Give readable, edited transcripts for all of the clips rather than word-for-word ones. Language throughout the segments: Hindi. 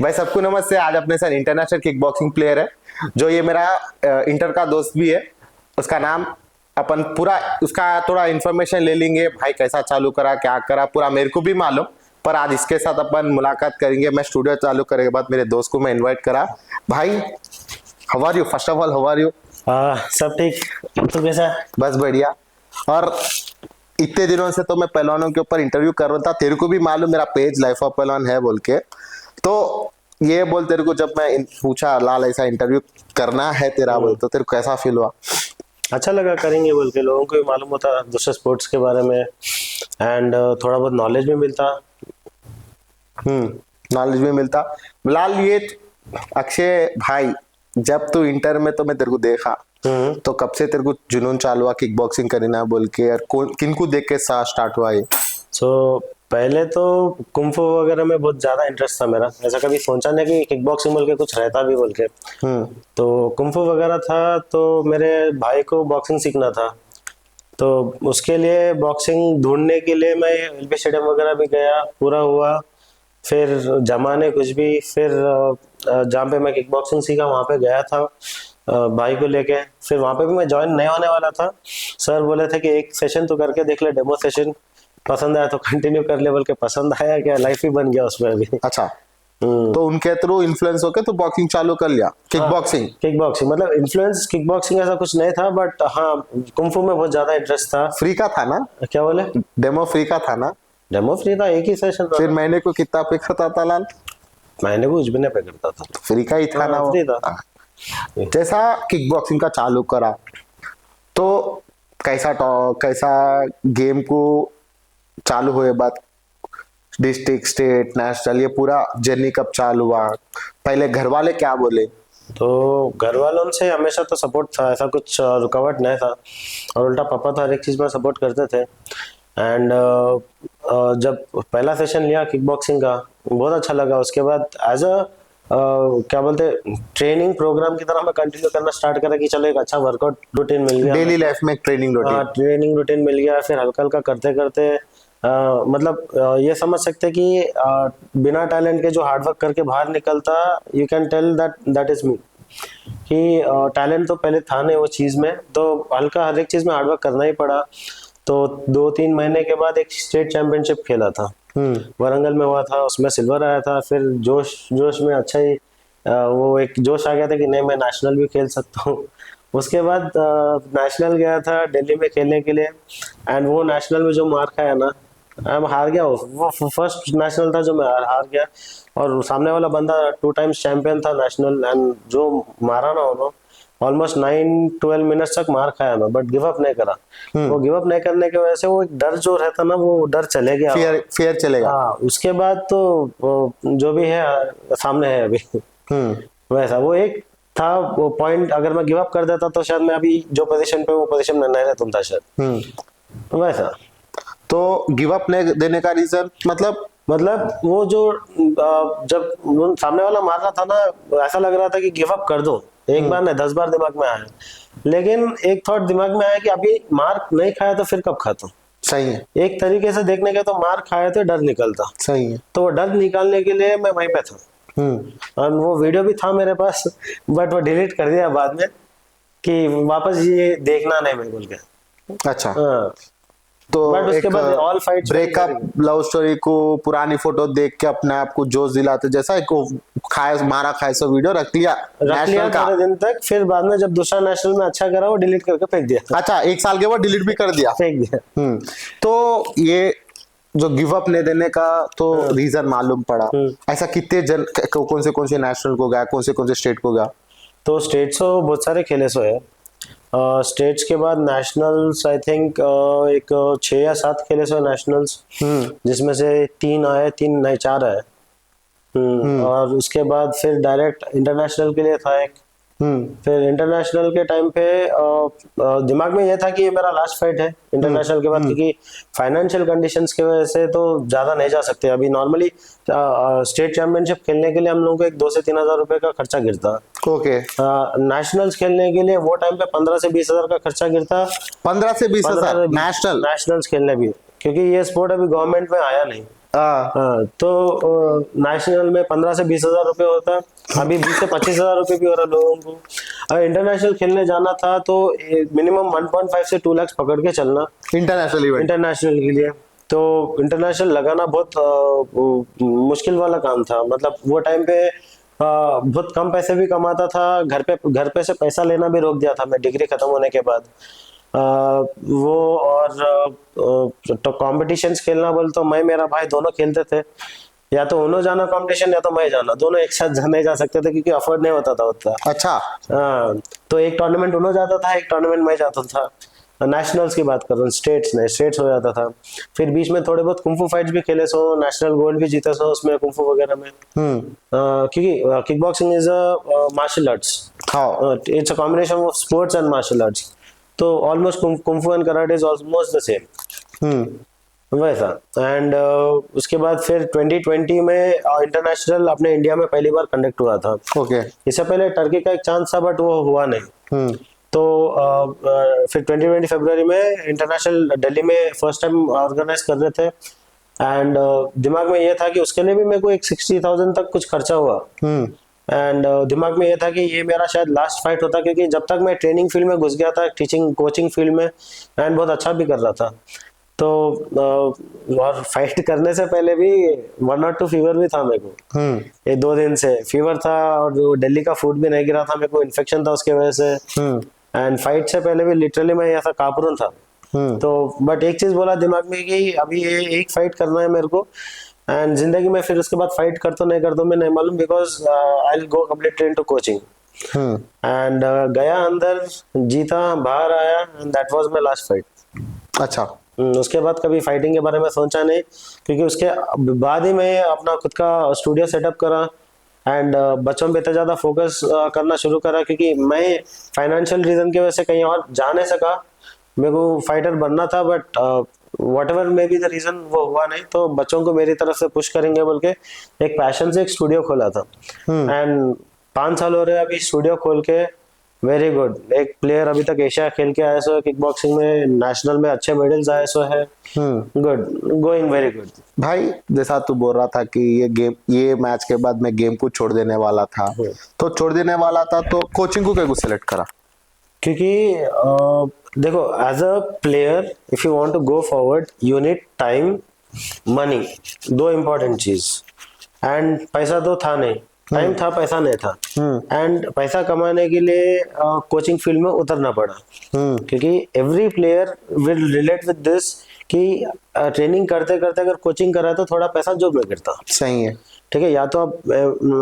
भाई सबको नमस्ते। आज अपने साथ इंटरनेशनल किक बॉक्सिंग प्लेयर है, जो ये मेरा इंटर का दोस्त भी है। उसका नाम अपन पूरा उसका थोड़ा इन्फॉर्मेशन ले लेंगे, भाई कैसा चालू करा क्या करा पूरा मेरे को भी मालूम, पर आज इसके साथ अपन मुलाकात करेंगे। मैं स्टूडियो चालू करने के बाद मेरे दोस्त को मैं इनवाइट करा। भाई how are you? First of all how are you? सब ठीक। तू कैसा? बस बढ़िया। और इतने दिनों से तो मैं पहलवानों के ऊपर इंटरव्यू कर रहा था, तेरे को भी मालूम मेरा पेज लाइफ ऑफ पहलवान है बोल के। तो ये बोल तेरे को, जब मैं पूछा लाल ऐसा इंटरव्यू करना है तेरा बोल, तो तेरे को कैसा फील हुआ? अच्छा लगा, करेंगे बोल के। लोगों को भी मालूम होता दूसरे स्पोर्ट्स के बारे में एंड थोड़ा बहुत नॉलेज भी मिलता। नॉलेज भी मिलता। लाल ये अक्षय भाई, जब तू इंटर में तो मैं तेरे को देखा, तो कब से तेरे को जुनून चालू हुआ किक बॉक्सिंग करना बोल के? और किन को देख के साथ स्टार्ट हुआ ये? पहले तो कुंफू वगैरह में बहुत ज्यादा इंटरेस्ट था मेरा। ऐसा कभी सोचा नहीं कि किक बॉक्सिंग बोल के कुछ रहता भी बोल के। तो कुंफू वगैरह था, तो मेरे भाई को बॉक्सिंग सीखना था, तो उसके लिए बॉक्सिंग ढूंढने के लिए मैं एलबी स्टेडियम वगैरह भी गया, पूरा हुआ। फिर जमाने कुछ भी, फिर जहाँ पे मैं किक बॉक्सिंग सीखा वहाँ पे गया था भाई को लेके। फिर वहाँ पे भी मैं ज्वाइन नहीं होने वाला था। सर बोले थे कि एक सेशन तो करके देख ले, डेमो सेशन, पसंद आया तो कंटिन्यू कर ले बोल के। पसंद आया क्या, लाइफ ही बन गया उसमें भी। अच्छा, तो उनके थ्रू इन्फ्लुएंस होके तो बॉक्सिंग चालू कर लिया? Kick boxing? किक बॉक्सिंग मतलब इन्फ्लुएंस किक बॉक्सिंग ऐसा कुछ नहीं था, बट हाँ कुंफू में बहुत ज्यादा इंटरेस्ट था। फ्री का था ना? क्या बोले? डेमो फ्री का था ना? डेमो फ्री था, एक ही सेशन था। फिर महीने को कितना पे करता था लाल? महीने को कुछ भी नहीं पे करता था, फ्री का ही था ना वो? फ्री था। जैसा किक बॉक्सिंग का चालू करा तो कैसा गेम को चालू हुए बाद, डिस्ट्रिक्ट स्टेट नेशनल, ये पूरा जर्नी कब चालू हुआ? पहले घर वाले क्या बोले? तो घर वालों से हमेशा तो सपोर्ट था, ऐसा कुछ रुकावट नहीं था। और उल्टा पापा तो हर एक चीज में सपोर्ट करते थे। एंड जब पहला सेशन लिया किक बॉक्सिंग का, बहुत अच्छा लगा। उसके बाद एज अ क्या बोलते ट्रेनिंग प्रोग्राम की तरह मैं कंटिन्यू करना स्टार्ट करा कि चलो एक अच्छा वर्कआउट रूटीन मिल गया, डेली लाइफ में ट्रेनिंग रूटीन मिल गया। फिर हल्का हल्का करते करते मतलब ये समझ सकते कि बिना टैलेंट के जो हार्डवर्क करके बाहर निकलता, you can tell that is me. कि टैलेंट तो पहले था नहीं वो चीज में, तो हल्का हर एक चीज में हार्डवर्क करना ही पड़ा। तो 2-3 महीने के बाद एक स्टेट चैंपियनशिप खेला था, वरंगल में हुआ था, उसमें सिल्वर आया था। फिर जोश में अच्छा ही वो एक जोश आ गया था कि नहीं मैं नेशनल भी खेल सकता हूँ। उसके बाद नेशनल गया था दिल्ली में खेलने के लिए। एंड वो नेशनल में जो मार खाया ना, मैं हार गया। वो फर्स्ट नेशनल था जो मैं हार गया। और सामने वाला बंदा 2 टाइम्स चैंपियन था नेशनल, एंड जो मारा ना उन्होंने ऑलमोस्ट 9-12 मिनट्स तक मार खाया ना, बट गिव अप नहीं करा। वो गिव अप नहीं करने की वजह से वो एक डर जो रहता ना, वो डर चले गया, फियर चलेगा। हाँ, उसके बाद तो जो भी है सामने है अभी। वैसा वो एक था वो पॉइंट, अगर मैं गिव अप कर देता तो शायद मैं अभी जो पोजीशन पे वो पोजीशन में नहीं रहता था शायद। वैसा तो गिव अप नहीं देने का रीजन मतलब वो जो जब वो सामने वाला मार रहा था ना, ऐसा लग रहा था कि गिव अप कर दो। एक बार नहीं 10 बार दिमाग में आया, लेकिन एक थॉट दिमाग में आया कि अभी मार नहीं खाया तो फिर कब खाता। सही है। एक तरीके से देखने के तो मार खाया तो डर निकलता। सही है। तो वो डर निकालने के लिए मैं वहीं पे था। और वो वीडियो भी था मेरे पास, बट वो डिलीट कर दिया बाद में कि वापस ये देखना नहीं मैं बोल के। अच्छा, हाँ। तो बट उसके बाद all fight breakup love story को पुरानी फोटो देख के अपने आप को जोश दिलाते, जैसा एक मारा खाए सो वीडियो रख लिया थोड़े दिन तक। फिर बाद में जब दूसरा नेशनल में अच्छा करा, वो डिलीट करके फेंक दिया। अच्छा, 1 साल के बाद डिलीट भी कर दिया, फेंक दिया। तो ये जो गिव अप नहीं देने का तो रीजन मालूम पड़ा। ऐसा कितने जन कौन से नेशनल को गया, कौन से स्टेट को गया? तो स्टेट्स तो बहुत सारे खेले सो है। स्टेट्स के बाद नेशनल्स आई थिंक एक 6 या 7 खेले सो नेशनल्स, जिसमें से 3 आए, 3 नहीं 4 आए। और उसके बाद फिर डायरेक्ट इंटरनेशनल के लिए था एक। फिर इंटरनेशनल के टाइम पे दिमाग में ये था कि ये मेरा लास्ट फाइट है इंटरनेशनल के बाद, क्योंकि फाइनेंशियल कंडीशंस की वजह से तो ज्यादा नहीं जा सकते। अभी नॉर्मली स्टेट चैंपियनशिप खेलने के लिए हम लोगों को एक 2 से 3 हजार रुपए का खर्चा गिरता। ओके। नेशनल्स खेलने के लिए वो टाइम पे 15 से 20 हजार का खर्चा गिरता। 15 से 20 हजार नेशनल्स खेलने भी, क्योंकि ये स्पोर्ट अभी गवर्नमेंट में आया नहीं। हाँ, तो नेशनल में 15 से 20 हजार रुपये होता, अभी 20 से 25 हजार रुपये भी हो रहा लोगों को। अगर इंटरनेशनल खेलने जाना था तो मिनिमम 1.5 से 2 लाख पकड़ के चलना इंटरनेशनल इवेंट। इंटरनेशनल के लिए। तो इंटरनेशनल लगाना बहुत मुश्किल वाला काम था। मतलब वो टाइम पे बहुत कम पैसे भी कमाता था, घर पे से पैसा लेना भी रोक दिया था मैं डिग्री खत्म होने के बाद। वो और तो कॉम्पिटिशन्स खेलना बोल तो मैं मेरा भाई दोनों खेलते थे, या तो उन्होंने जाना कंपटीशन या तो मैं जाना, दोनों एक साथ नहीं जा सकते थे क्योंकि अफोर्ड नहीं होता था उतना। अच्छा। हाँ, तो एक टूर्नामेंट उन्होंने जाता था, एक टूर्नामेंट मैं जाता था। नेशनल्स की बात कर रहा हूँ, स्टेट्स हो जाता था। फिर बीच में थोड़े बहुत कुंफू फाइट्स भी खेले सो, नेशनल गोल्ड भी जीते सो उसमें कुंफू वगैरह में। क्योंकि kick boxing is a martial arts, it's a combination of sports and martial arts. तो almost kung fu and karate is almost the same वैसा। एंड उसके बाद फिर 2020 में इंटरनेशनल अपने इंडिया में पहली बार कंडक्ट हुआ था। ओके। इससे पहले टर्की का एक चांस था बट वो हुआ नहीं। तो फिर 2020 फरवरी में इंटरनेशनल दिल्ली में फर्स्ट टाइम ऑर्गेनाइज कर रहे थे। एंड दिमाग में ये था कि उसके लिए भी मेरे को एक 60,000 तक कुछ खर्चा हुआ। एंड दिमाग में ये था कि ये मेरा शायद लास्ट फाइट होता, क्योंकि जब तक मैं ट्रेनिंग फील्ड में घुस गया था, टीचिंग कोचिंग फील्ड में, एंड बहुत अच्छा भी कर रहा था। तो और फाइट करने से पहले भी 1 or 2 फीवर भी था मेरे को। ये 2 दिन से फीवर था और दिल्ली का फूड भी नहीं गिरा था, मेरे को इन्फेक्शन था उसके वजह से। एंड फाइट से पहले भी लिटरली मैं ऐसा कांप रहा था। तो बट एक चीज बोला दिमाग में कि अभी ये एक फाइट करना है मेरे को, एंड जिंदगी में फिर उसके बाद फाइट कर तो नहीं कर दो मैं नहीं मालूम, because I will go completely into coaching. And गया अंदर, जीता, बाहर आया, and that was my last fight. अच्छा। उसके बाद कभी फाइटिंग के बारे में सोचा नहीं, क्योंकि उसके बाद ही मैं अपना खुद का स्टूडियो सेटअप करा एंड बच्चों पे इतना ज़्यादा फोकस करना शुरू करा, क्योंकि मैं फाइनेंशियल रीज़न की वजह से कहीं और जा नहीं सका। मेरे को फाइटर बनना था but what ever may be the reason वो हुआ नहीं। तो बच्चों को मेरी तरफ से पुश करेंगे बोल के एक पैशन से एक स्टूडियो खोला था। एंड 5 साल हो रहे अभी स्टूडियो खोल के। Very good. एक प्लेयर अभी तक एशिया खेल के आया सो, किक बॉक्सिंग में नेशनल में अच्छे मेडल्स आए सो है। Good, going very good. भाई जैसा तू बोल रहा था कि ये मैच के बाद मैं गेम को छोड़ देने वाला था, तो छोड़ देने वाला था तो कोचिंग को क्या सिलेक्ट करा? क्योंकि देखो, as a player if you want to go forward you need time, money, 2 important चीज। एंड पैसा तो था नहीं, टाइम था, पैसा नहीं था। एंड पैसा कमाने के लिए कोचिंग फील्ड में उतरना पड़ा, क्योंकि every player will relate with this कि ट्रेनिंग करते करते अगर कोचिंग करा तो थोड़ा पैसा जॉब में गिरता। सही है, ठीक है। या तो आप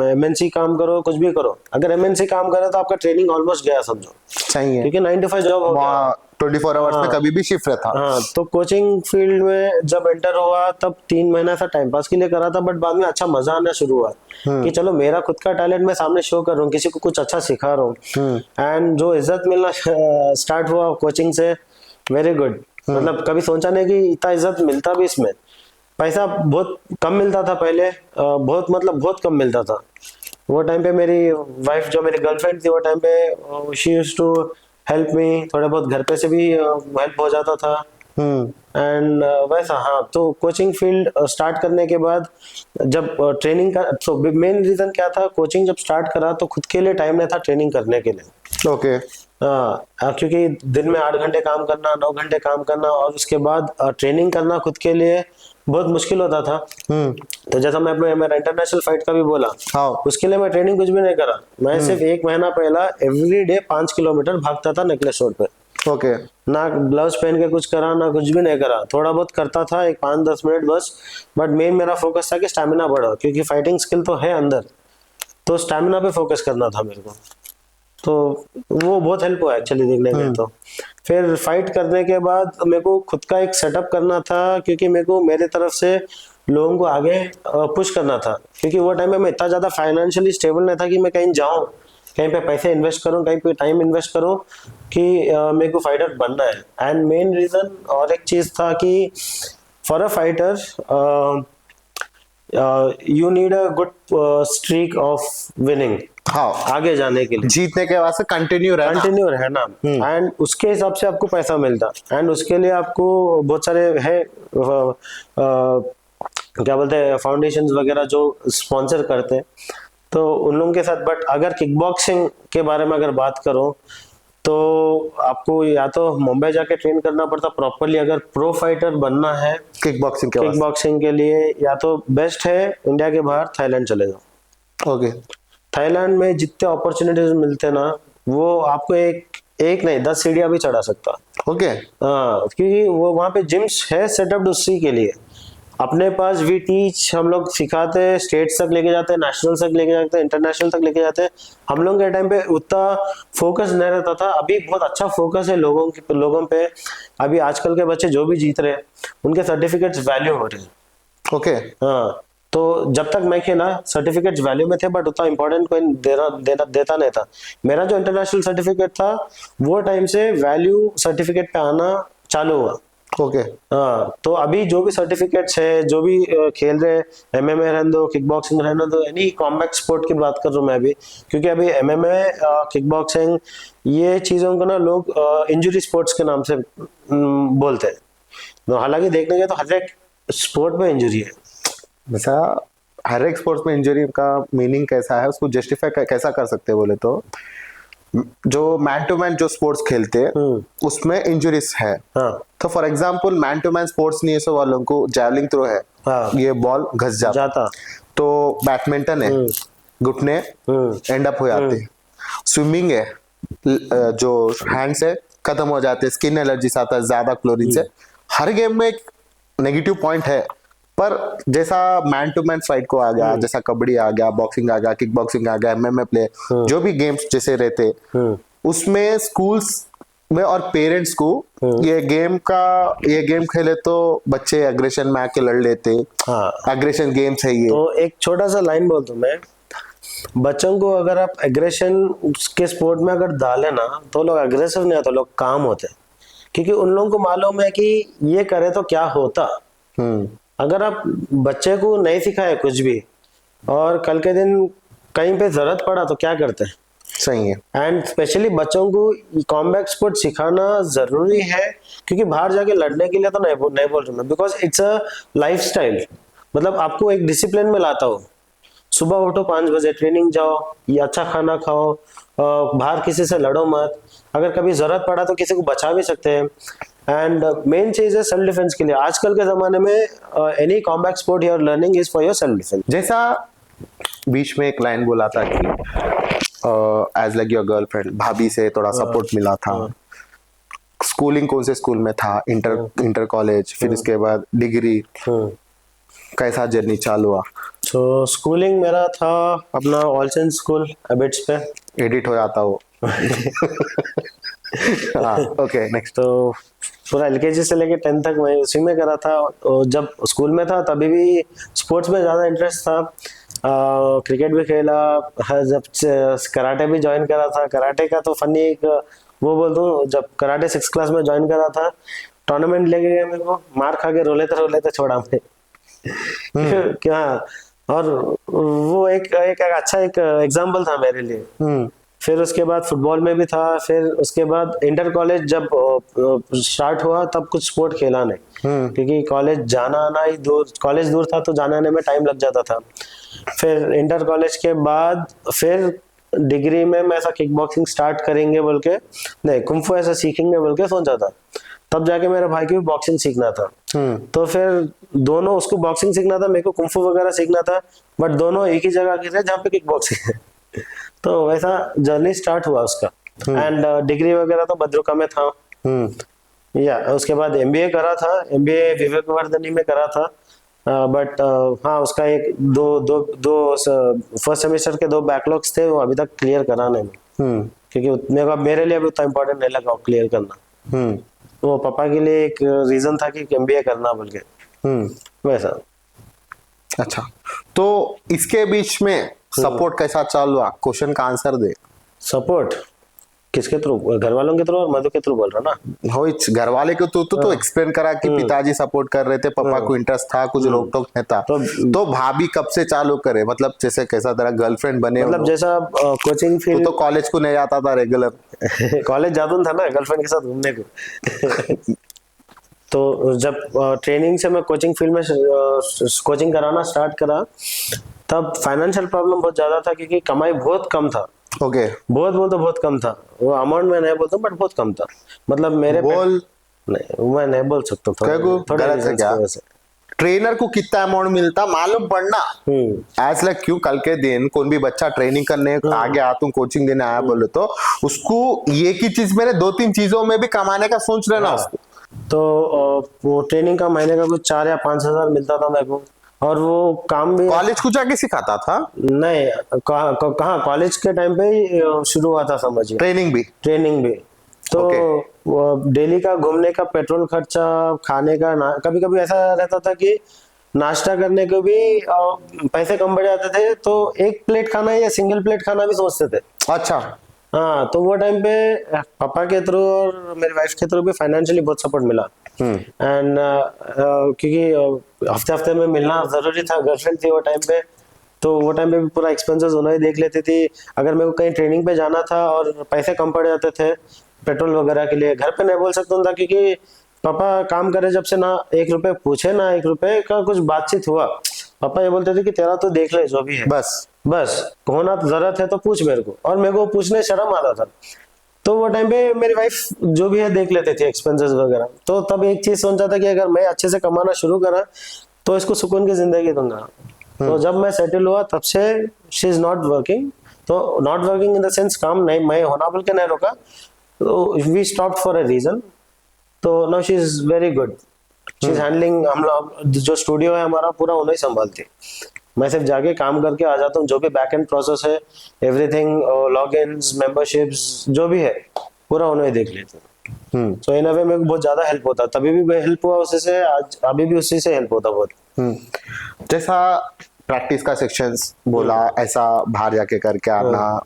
एमएनसी काम करो, कुछ भी करो, अगर एमएनसी काम करे तो आपका ट्रेनिंग ऑलमोस्ट गया समझो। सही है, क्योंकि 9 to 5 जॉब हो गया, 24 आवर्स में कभी भी शिफ्ट रहता। हाँ, तो कोचिंग फील्ड में जब एंटर हुआ तब 3 महीना ऐसा टाइम पास के लिए करा था, बट बाद में अच्छा मजा आना शुरू हुआ कि चलो मेरा खुद का टैलेंट मैं सामने शो कर रहा हूँ, किसी को कुछ अच्छा सिखा रहा हूँ। एंड जो इज्जत मिलना स्टार्ट हुआ कोचिंग से, वेरी गुड। मतलब कभी सोचा नहीं कि इतना इज्जत मिलता भी इसमें। पैसा बहुत कम मिलता था पहले, बहुत कम मिलता था। वो टाइम पे मेरी वाइफ जो मेरी गर्लफ्रेंड थी वो टाइम पे she used to help me, थोड़े बहुत घर पे से भी हेल्प हो जाता था। एंड वैसा। हाँ, तो कोचिंग फील्ड स्टार्ट करने के बाद जब ट्रेनिंग का, तो मेन रीजन क्या था, कोचिंग जब स्टार्ट करा तो खुद के लिए टाइम नहीं था ट्रेनिंग करने के लिए। ओके। क्योंकि दिन में 8 घंटे काम करना, 9 घंटे काम करना, और उसके बाद ट्रेनिंग करना खुद के लिए बहुत मुश्किल होता था। तो जैसा मैं अपने मेरा इंटरनेशनल फाइट का भी बोला, उसके लिए मैं ट्रेनिंग कुछ भी नहीं करा। मैं सिर्फ 1 महीना पहला एवरी डे 5 किलोमीटर भागता था नेकलेस रोड पे। ओके। ना ग्लव्स पहन के कुछ करा, ना कुछ भी नहीं करा, थोड़ा बहुत करता था, एक 5-10 मिनट बस। बट मेन मेरा फोकस था कि स्टैमिना बढ़ा, क्योंकि फाइटिंग स्किल तो है अंदर, तो स्टैमिना पे फोकस करना था मेरे को। तो वो बहुत हेल्प हुआ एक्चुअली देखने में। तो फिर फाइट करने के बाद मेरे को खुद का एक सेटअप करना था, क्योंकि मेरे को मेरे तरफ से लोगों को आगे पुश करना था, क्योंकि वो टाइम में मैं इतना ज्यादा फाइनेंशियली स्टेबल नहीं था कि मैं कहीं जाऊं, कहीं पे पैसे इन्वेस्ट करूं, कहीं पे टाइम इन्वेस्ट करूं कि मेरे को फाइटर बनना है। एंड मेन रीजन और एक चीज था कि for a fighter you need a good streak of winning. हाँ, आगे जाने के लिए, जीतने के वास्ते कंटिन्यू रहना। एंड उसके हिसाब से आपको पैसा मिलता, एंड उसके लिए आपको बहुत सारे है क्या बोलते हैं फाउंडेशंस वगैरह जो स्पॉन्सर करते हैं, तो उन लोगों के साथ। बट अगर किक बॉक्सिंग के बारे में अगर बात करो तो आपको या तो मुंबई जाके ट्रेन करना पड़ता प्रॉपरली, अगर प्रो फाइटर बनना है किक बॉक्सिंग के किक बॉक्सिंग के लिए, या तो बेस्ट है इंडिया के बाहर थाईलैंड चले जाओ। ओके। थाईलैंड में जितने अपॉर्चुनिटीज मिलते ना, वो आपको एक नहीं 10 सीढ़ियां भी चढ़ा सकता। ओके। हाँ, क्योंकि वो वहाँ पे जिम्स है सेटअप उसी के लिए। अपने पास वी टीच, हम लोग सिखाते हैं, स्टेट्स तक लेके जाते हैं, नेशनल तक लेके जाते हैं, इंटरनेशनल तक लेके जाते हैं। हम लोग के टाइम पे उतना फोकस नहीं रहता था, अभी बहुत अच्छा फोकस है लोगों पे। अभी आजकल के बच्चे जो भी जीत रहे हैं उनके सर्टिफिकेट्स वैल्यू हो रहे हैं। ओके। हाँ, तो जब तक मैं खेला सर्टिफिकेट्स वैल्यू में थे, बट उतना इंपॉर्टेंट कोई देता नहीं था। मेरा जो इंटरनेशनल सर्टिफिकेट था वो टाइम से वैल्यू सर्टिफिकेट पे आना चालू हुआ। ओके। हाँ, तो अभी जो भी सर्टिफिकेट्स है, जो भी खेल रहे, एमएमए रहने दो, किक बॉक्सिंग रहने दो, एनी कॉम्बैट स्पोर्ट की बात कर रहा हूँ मैं अभी, क्योंकि अभी एमएमए, किक बॉक्सिंग, ये चीजों को ना लोग इंजरी स्पोर्ट्स के नाम से बोलते हैं। तो हालांकि देखने गए तो हर एक स्पोर्ट में इंजरी है। वैसा हर एक स्पोर्ट्स में इंजरी का मीनिंग कैसा है, उसको जस्टिफाई कैसा कर सकते हैं बोले तो, जो मैन टू मैन जो स्पोर्ट्स खेलते हैं उसमें इंजरीज है। हाँ, तो for example man to man sports नहीं है, सो वालों को जैवलिंग थ्रो है, हाँ, ये बॉल घस जाता। तो बैडमिंटन है, घुटने एंड अप हो जाते हैं। स्विमिंग है, जो हैंड्स है खत्म हो जाते हैं, स्किन एलर्जीज आता है ज्यादा क्लोरीन से। हर गेम में एक नेगेटिव पॉइंट है, पर जैसा मैन टू मैन फाइट को आ गया, जैसा कबड्डी आ गया, बॉक्सिंग आ गया, किक बॉक्सिंग आ गया, एमएमए प्ले, जो भी गेम्स जैसे रहते, उसमें स्कूल्स में और पेरेंट्स को ये गेम खेले तो बच्चे एग्रेशन में आके लड़ लेते। हाँ, एग्रेशन गेम्स है ये। तो एक छोटा सा लाइन बोल दूं मैं, बच्चों को अगर आप एग्रेशन के स्पोर्ट में अगर डाले ना, तो लोग अग्रेसिव नहीं होते, लोग काम होते, क्योंकि उन लोगों को मालूम है कि ये करे तो क्या होता। अगर आप बच्चे को नहीं सिखाए कुछ भी, और कल के दिन कहीं पे जरूरत पड़ा तो क्या करते हैं। सही है। एंड स्पेशली बच्चों को कॉम्बैट स्पोर्ट सिखाना जरूरी है, क्योंकि बाहर जाके लड़ने के लिए तो नहीं बोल रहा मैं, because it's a life style. मतलब आपको एक डिसिप्लिन में लाता हो, सुबह उठो 5 बजे, ट्रेनिंग जाओ, ये अच्छा खाना खाओ, बाहर किसी से लड़ो मत, अगर कभी जरूरत पड़ा तो किसी को बचा भी सकते हैं। एंड मेन चीज है सेल्फ डिफेंस के लिए। आजकल के जमाने में any combat sport you are learning is for your self defence. जैसा बीच में एक लाइन बोला था कि एज लाइक योर गर्लफ्रेंड, भाभी से थोड़ा सपोर्ट मिला था। स्कूलिंग कौन से स्कूल में था? इंटर कॉलेज, फिर इसके बाद डिग्री, कैसा जर्नी चालू हुआ? तो स्कूलिंग मेरा था अपना ऑल सेंस स्कूल एबिट्स पे। एडिट हो जाता वो। Okay, next. तो पूरा एलकेजी से लेके 10th तक मैं उसी में करा था। और जब स्कूल में था तभी भी स्पोर्ट्स में ज़्यादा इंटरेस्ट था। क्रिकेट भी खेला, जब कराटे भी ज्वाइन करा था। कराटे का तो फनी एक वो बोल दूं, जब कराटे 6th क्लास में ज्वाइन करा था, टूर्नामेंट लेके गए मेरे को, मार खा के रोले थे छोड़ा मैं। क्या, और वो एक अच्छा एक एग्जाम्पल था मेरे लिए। फिर उसके बाद फुटबॉल में भी था। फिर उसके बाद इंटर कॉलेज जब स्टार्ट हुआ तब कुछ स्पोर्ट खेला नहीं, क्योंकि कॉलेज जाना आना ही कॉलेज दूर था, तो जाने आने में टाइम लग जाता था। फिर इंटर कॉलेज के बाद फिर डिग्री में मैं ऐसा किक बॉक्सिंग स्टार्ट करेंगे बोल के, नहीं कुंफू ऐसा सीखेंगे बोल के सोचा था। तब जाके मेरे भाई की भी बॉक्सिंग सीखना था। तो फिर दोनों, उसको बॉक्सिंग सीखना था, मेरे को कुंफू वगैरह सीखना था, बट दोनों एक ही जगह के थे जहाँ पे किक बॉक्सिंग है। तो वैसा जर्नी स्टार्ट हुआ उसका। एंड डिग्री वगैरह तो भद्रका में था। या उसके बाद एमबीए करा था, एमबीए विवेकवर्धनी में करा था। बट हाँ, उसका एक दो फर्स्ट सेमेस्टर के 2 बैकलॉग्स थे, वो अभी तक क्लियर करा नहीं मैं, क्योंकि मेरे लिए भी उतना इम्पोर्टेंट नहीं लगा क्लियर करना। वो पापा के लिए एक रीजन था कि एमबीए करना बोल के, वैसा। अच्छा, तो इसके बीच में सपोर्ट कैसा चालू हुआ? क्वेश्चन का आंसर दे। सपोर्ट किसके थ्रू? घर वालों के थ्रू और मधु के थ्रू बोल रहा ना? हो, घर वाले को तो एक्सप्लेन करा कि पिताजी सपोर्ट कर रहे थे, पापा को इंटरेस्ट था, कुछ रोक टोक नहीं था। तो भाभी कब से चालू करे? मतलब जैसे कैसा तेरा गर्लफ्रेंड बने? मतलब जैसा कोचिंग फील्ड। तो कॉलेज को नहीं जाता था रेगुलर? कॉलेज जाता था ना गर्लफ्रेंड के साथ घूमने को। तो जब ट्रेनिंग से मैं कोचिंग फील्ड में कोचिंग कराना स्टार्ट करा, तब फाइनेंशियल प्रॉब्लम बहुत ज्यादा था क्योंकि कमाई बहुत कम था। ओके बहुत बोल तो बहुत कम था, वो अमाउंट में नहीं बोलता बट बहुत कम था। मतलब मेरे बोल नहीं, मैं नहीं बोल सकता क्या को? थोड़ा गलत है क्या? ट्रेनर को कितना अमाउंट मिलता मालूम पड़ना। आज लाइक क्यों कल के दिन कोई भी बच्चा ट्रेनिंग करने आगे आ, तुम कोचिंग देने आया बोले तो उसको ये की चीज मेरे 2-3 चीजों में भी कमाने का सोच रहे ना उसको। तो वो ट्रेनिंग का महीने का कुछ 4 या 5 हजार मिलता था मेरे को, और वो काम भी कॉलेज कुछ आगे सिखाता था? नहीं, कहाँ कॉलेज के टाइम पे ही शुरू हुआ था समझिए, ट्रेनिंग भी। तो डेली का घूमने का, पेट्रोल खर्चा, खाने का, कभी कभी ऐसा रहता था कि नाश्ता करने को भी पैसे कम बढ़ जाते थे, तो एक प्लेट खाना या सिंगल प्लेट खाना भी सोचते थे। अच्छा हाँ, तो वो टाइम पे पापा के थ्रू और मेरी वाइफ के थ्रू भी फाइनेंशियली बहुत सपोर्ट मिला। एंड क्योंकि हफ्ते हफ्ते में मिलना जरूरी था, गर्लफ्रेंड थी वो टाइम पे, तो वो टाइम पे भी पूरा एक्सपेंसेस उन्हें देख लेती थी। अगर मेरे को कहीं ट्रेनिंग पे जाना था और पैसे कम पड़ जाते थे पेट्रोल वगैरह के लिए, घर पे नहीं बोल सकता था क्योंकि पापा काम करे जब से ना 1 रुपए पूछे ना 1 रुपए का कुछ बातचीत हुआ। पापा ये बोलते थे कि तेरा तो देख ले जो भी है, बस होना जरूरत है तो पूछ मेरे को, और मेरे को पूछने शर्म आता था। तो वो टाइम पे मेरी वाइफ जो भी है देख लेते थे एक्सपेंसेस वगैरह। तो तब एक चीज सोचा था कि अगर मैं अच्छे से कमाना शुरू करा तो इसको सुकून की जिंदगी दूंगा। तो जब मैं सेटल हुआ तब से शी इज नॉट वर्किंग। तो not working in the sense काम नहीं मैं होना बोल के नहीं रोका, तो we stopped for a reason. तो now she is very good, she is handling. हम लोग जो स्टूडियो है हमारा पूरा उन्हें संभालती, मैं सिर्फ जाके काम करके आ जाता हूँ। जो भी बैक एंड प्रोसेस है, एवरीथिंग, लॉगिन्स, मेंबरशिप्स जो भी है पूरा उन्हें देख लेते हैं। तो इन अ वे मेरे को बहुत ज्यादा हेल्प होता, तभी भी हेल्प हुआ उसी से, आज अभी भी उसी से हेल्प होता बहुत। जैसा प्रैक्टिस का सेक्शंस बोला, ऐसा बाहर जाके करके आना,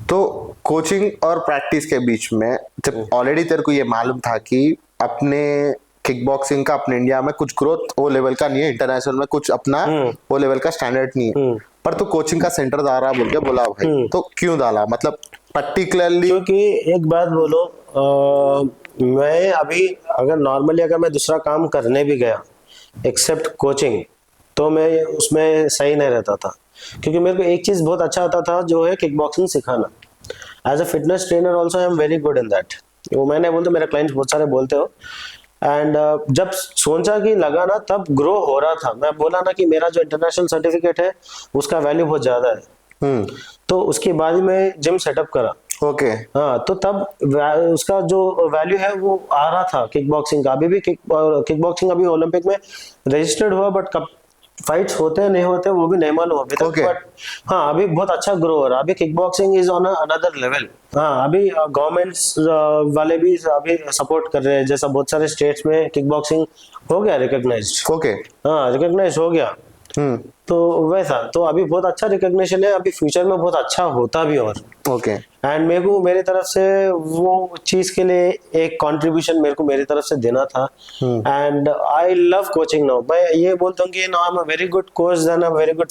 तो कोचिंग और प्रैक्टिस के बीच में जब ऑलरेडी तेरे को ये मालूम था कि अपने किक बॉक्सिंग का अपने इंडिया में कुछ ग्रोथ वो लेवल का नहीं है, इंटरनेशनल में कुछ अपना वो लेवल का स्टैंडर्ड नहीं है, पर तो कोचिंग का सेंटर डाला बोल के बोला भाई, तो क्यों डाला? मतलब पर्टिकुलरली क्योंकि एक बात बोलो, मैं अभी अगर नॉर्मली अगर मैं दूसरा काम करने भी गया एक्सेप्ट कोचिंग, तो मैं उसमें सही नहीं रहता था। क्योंकि मेरे को एक चीज बहुत अच्छा आता था जो है किक बॉक्सिंग सिखाना। As a fitness trainer also I am very good in that. वो मैंने बोलते, मेरे क्लाइंट्स बहुत सारे बोलते हो। एंड जब सोचा कि लगा ना, तब ग्रो हो रहा था। मैं बोला ना कि मेरा जो इंटरनेशनल सर्टिफिकेट है उसका वैल्यू बहुत ज्यादा है, तो उसके बाद ही मैं जिम सेटअप करा। ओके हाँ, तो तब उसका जो वैल्यू है वो आ रहा था किक बॉक्सिंग का। अभी भी किक बॉक्सिंग अभी ओलंपिक में रजिस्टर्ड हुआ, बट कब फाइट्स होते हैं नहीं होते वो भी नहीं मालूम अभी तक। बट हाँ, अभी बहुत अच्छा ग्रो हो रहा है। अभी kick boxing is on another level. हाँ, अभी गवर्नमेंट्स वाले भी अभी सपोर्ट कर रहे हैं। जैसा बहुत सारे स्टेट्स में किक बॉक्सिंग हो गया रिकॉग्नाइज्ड। ओके हाँ, रिकॉग्नाइज्ड हो गया। तो वैसा तो अभी बहुत अच्छा रिकॉग्निशन है, अभी फ्यूचर में बहुत अच्छा होता भी। और ओके एंड मेरे को मेरी तरफ से वो चीज के लिए एक कंट्रीब्यूशन मेरे को मेरी तरफ से देना था। And I love coaching now. मैं ये बोलता हूँ कि now I am a very good coach then a very good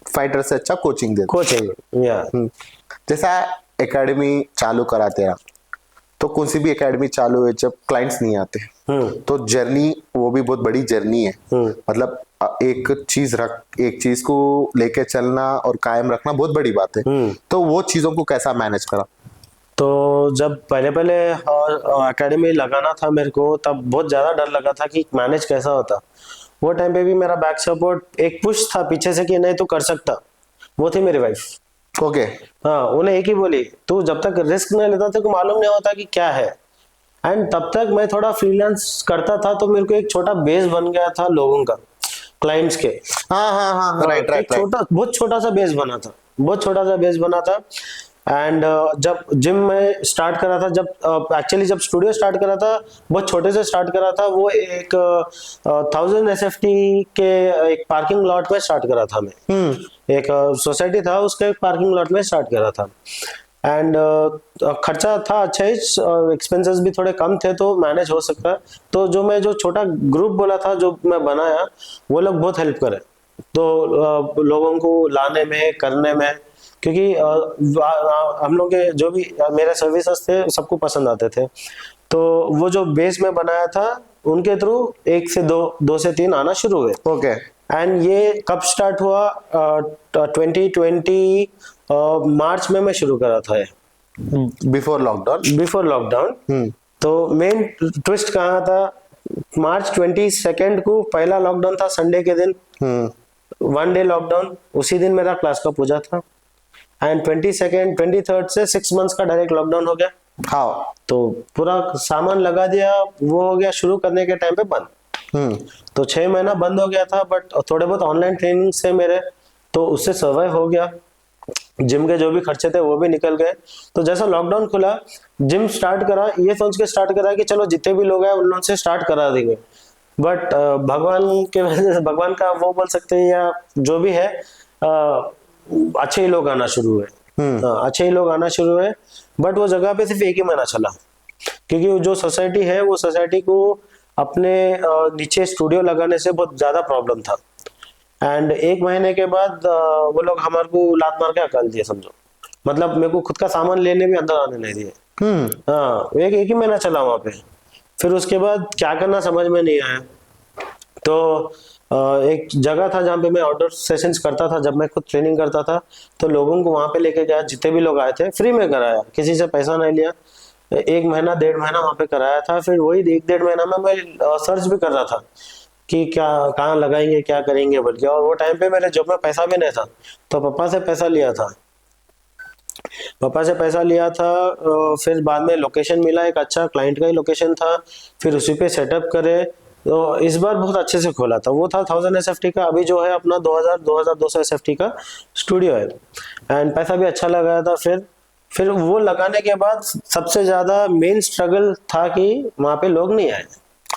fighter से अच्छा कोचिंग दे कोचिंग या जैसा एकेडमी चालू करा तेरा, तो कौन सी भी एकेडमी चालू है जब क्लाइंट्स नहीं आते, तो जर्नी वो भी बहुत बड़ी जर्नी है। मतलब एक चीज को लेके चलना और कायम रखना बहुत बड़ी बात है। तो वो चीजों को कैसा मैनेज करा? तो जब पहले एकेडमी लगाना था मेरे को, तब बहुत ज्यादा डर लगा था कि मैनेज कैसा होता। वो टाइम पे भी मेरा बैक सपोर्ट एक पुश था पीछे से कि नहीं तू कर सकता, वो थी मेरी वाइफ। ओके हाँ, उन्हें एक ही बोली, तू जब तक रिस्क नहीं लेता तेरे को मालूम नहीं होता कि क्या है। एंड तब तक मैं थोड़ा फ्रीलांस करता था, तो मेरे को एक छोटा बेस बन गया था लोगों का, क्लाइंट्स के। हाँ राइट बहुत छोटा सा बेस बना था। एंड जब जिम में स्टार्ट करा था, जब एक्चुअली जब स्टूडियो स्टार्ट करा था, बहुत छोटे से स्टार्ट करा था। वो एक 1000 SFT के एक पार्किंग लॉट में स्टार्ट करा था मैं। एक सोसाइटी था, उसके एक पार्किंग लॉट में स्टार्ट करा था। एंड खर्चा था अच्छा ही, एक्सपेंसेस भी थोड़े कम थे, तो मैनेज हो सकता। तो जो छोटा ग्रुप बोला था जो मैं बनाया, वो लोग बहुत हेल्प करे तो लोगों को लाने में करने में, क्योंकि हम लोग के जो भी मेरे सर्विसेज थे सबको पसंद आते थे। तो वो जो बेस में बनाया था उनके थ्रू 1 से 2, 2 से 3 आना शुरू हुए। ओके। एंड ये कब स्टार्ट हुआ? 2020 मार्च में मैं शुरू करा था ये, बिफोर लॉकडाउन। Before lockdown. तो मेन ट्विस्ट कहाँ था? मार्च 22 को पहला लॉकडाउन था, संडे के दिन, 1 डे लॉकडाउन, उसी दिन मेरा क्लास का पूजा था। एंड 23 से 6 मंथ्स का डायरेक्ट लॉकडाउन हो गया। हाँ। तो पूरा सामान लगा दिया, वो हो गया शुरू करने के टाइम पे बंद। तो 6 महीना बंद हो गया था, बट थोड़े बहुत ऑनलाइन ट्रेनिंग से मेरे, तो उससे सर्वाइव हो गया। जिम के जो भी खर्चे थे वो भी निकल गए। तो जैसा लॉकडाउन खुला, जिम स्टार्ट करा, ये सोच के स्टार्ट करा कि चलो जितने भी लोग हैं उन लोगों से स्टार्ट करा देंगे। बट भगवान के वजह से, भगवान का वो बोल सकते हैं या जो भी है, अच्छे ही लोग आना शुरू हुए। अच्छे ही लोग आना शुरू हुए। बट वो जगह पे सिर्फ 1 ही महीना चला, क्योंकि जो सोसाइटी है वो सोसाइटी को अपने नीचे स्टूडियो लगाने से बहुत ज्यादा प्रॉब्लम था। एंड 1 महीने के बाद वो लोग हमारे को लात मार के हकाल दिए, समझो। मतलब मेरे को खुद का सामान लेने भी अंदर आने नहीं दिए। हाँ, एक ही महीना चला वहां पे। फिर उसके बाद क्या करना समझ में नहीं आया। तो एक जगह था जहाँ पे मैं आउटडोर सेशंस करता था, जब मैं खुद ट्रेनिंग करता था, तो लोगों को वहां पे लेके गया, जितने भी लोग आए थे फ्री में कराया, किसी से पैसा नहीं लिया। 1 महीना 1.5 महीना वहां पे कराया था। फिर वही 1-1.5 महीना में मैं सर्च भी कर रहा था कि क्या कहाँ लगाएंगे, क्या करेंगे बोल के। और वो टाइम पे मेरे जेब में पैसा भी नहीं था, तो पापा से पैसा लिया था। फिर बाद में लोकेशन मिला, एक अच्छा क्लाइंट का ही लोकेशन था, फिर उसी पे सेटअप करे। तो इस बार बहुत अच्छे से खोला था। वो था 1000 SFT का, अभी जो है अपना 2200 SFT का स्टूडियो है। एंड पैसा भी अच्छा लगाया था। फिर वो लगाने के बाद सबसे ज्यादा मेन स्ट्रगल था कि वहां पे लोग नहीं आए।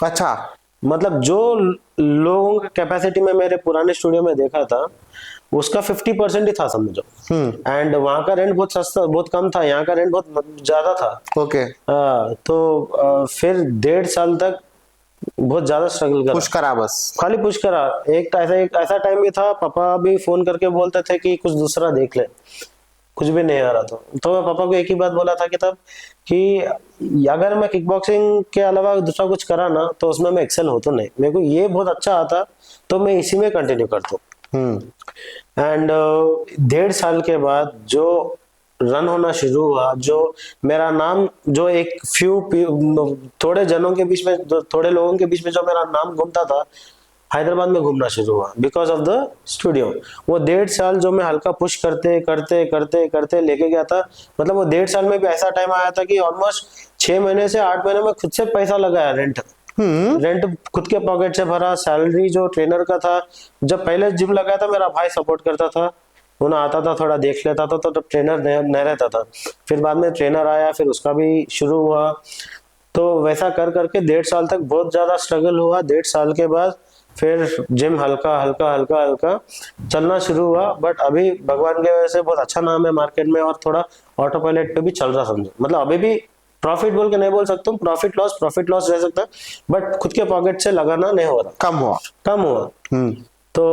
अच्छा। मतलब जो लोगों का कैपेसिटी में मेरे पुराने स्टूडियो में देखा था, उसका 50% ही था, समझो। एंड वहां का रेंट बहुत सस्ता, बहुत कम था, यहाँ का रेंट बहुत ज्यादा था। ओके। तो फिर 1.5 साल तक बहुत ज्यादा स्ट्रगल करा, पुश करा, बस खाली पुश करा। एक ऐसा टाइम भी था, पापा भी फोन करके बोलते थे कि कुछ दूसरा देख ले, कुछ भी नहीं आ रहा था। तो मैं पापा को एक ही बात बोला था कि तब कि अगर मैं किक बॉक्सिंग के अलावा दूसरा कुछ करा ना, तो उसमें मैं एक्सेल हो तो नहीं, मेरे को ये बहुत अच्छा आता, तो मैं इसी में कंटिन्यू करता हूँ। एंड 1.5 साल के बाद जो रन होना शुरू हुआ, जो मेरा नाम, जो एक थोड़े जनों के बीच में, थोड़े लोगों के बीच में जो मेरा नाम घूमता था, हैदराबाद में घूमना शुरू हुआ बिकॉज ऑफ द स्टूडियो। वो 1.5 साल जो मैं हल्का पुश करते करते करते करते लेके गया था, मतलब वो 1.5 साल में भी ऐसा टाइम आया था कि ऑलमोस्ट 6 महीने से 8 महीने में खुद से पैसा लगाया, रेंट खुद के पॉकेट से भरा, सैलरी जो ट्रेनर का था। जब पहले जिम लगाया था, मेरा भाई सपोर्ट करता था, उन्हें आता था, थोड़ा देख लेता था, तो तब ट्रेनर नहीं रहता था। फिर बाद में ट्रेनर आया, फिर उसका भी शुरू हुआ। तो वैसा कर करके 1.5 साल तक बहुत ज्यादा स्ट्रगल हुआ। 1.5 साल के बाद फिर जिम हल्का हल्का हल्का हल्का चलना शुरू हुआ। बट अभी भगवान के वजह से बहुत अच्छा नाम है मार्केट में, और थोड़ा ऑटो पायलट पे भी चल रहा, समझो। मतलब अभी भी प्रॉफिट बोल के नहीं बोल सकता हूँ, प्रॉफिट लॉस रह सकता है, बट खुद के पॉकेट से लगाना नहीं हो रहा, कम हुआ। तो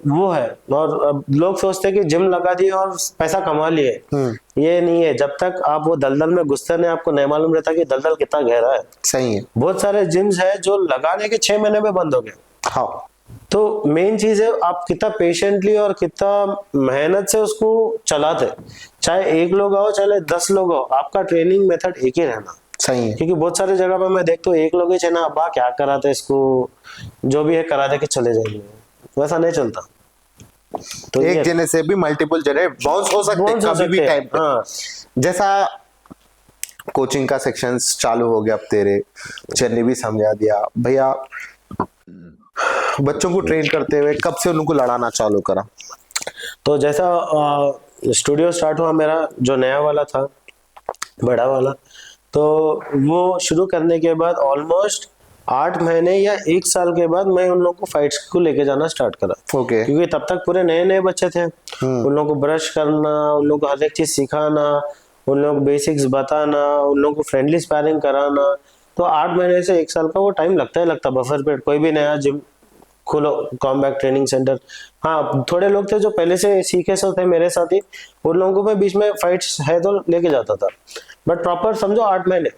वो है। और अब लोग सोचते हैं कि जिम लगा दिए और पैसा कमा लिए, ये नहीं है। जब तक आप वो दलदल में घुसते नहीं, आपको नहीं मालूम रहता कि दलदल कितना गहरा है। सही है। बहुत सारे जिम्स है जो लगाने के 6 महीने में बंद हो गए। हाँ। तो मेन चीज है आप कितना पेशेंटली और कितना मेहनत से उसको चलाते। चाहे 1 लोग आओ, चाहे 10 लोग आओ, आपका ट्रेनिंग मेथड एक ही रहना। सही है। क्योंकि बहुत सारे जगह पे मैं देखता हूँ 1 लोग ही ना, अब्बा क्या कराते इसको, जो भी है करा दे के चले जाएंगे, वैसा नहीं चलता। तो एक जने से भी मल्टीपल जने बाउंस हो सकते हैं कभी भी टाइम पे। हाँ। जैसा कोचिंग का सेक्शंस चालू हो गया, अब तेरे चन्नी भी समझा दिया भैया, बच्चों को ट्रेन करते हुए कब से उनको लड़ाना चालू करा? तो जैसा स्टूडियो स्टार्ट हुआ मेरा, जो नया वाला था, बड़ा वाला, तो वो शुरू करने के बाद ऑलमोस्ट 8 महीने या 1 साल के बाद मैं उन लोगों को फाइट्स को लेके जाना स्टार्ट करा। ओके। क्योंकि तब तक पूरे नए नए बच्चे थे, उन लोगों को ब्रश करना, उन लोगों को हर एक चीज सिखाना, उन लोगों को बेसिक्स बताना, उन लोगों को फ्रेंडली स्पैरिंग कराना। तो 8 महीने से 1 साल का वो टाइम लगता है बफर पीरियड। कोई भी नया जिम खोलो, कॉम्बैट ट्रेनिंग सेंटर, हाँ थोड़े लोग थे जो पहले से सीखे सो थे मेरे साथ ही, उन लोगों को मैं बीच में फाइट्स है तो लेके जाता था। बट प्रॉपर समझो 8 महीने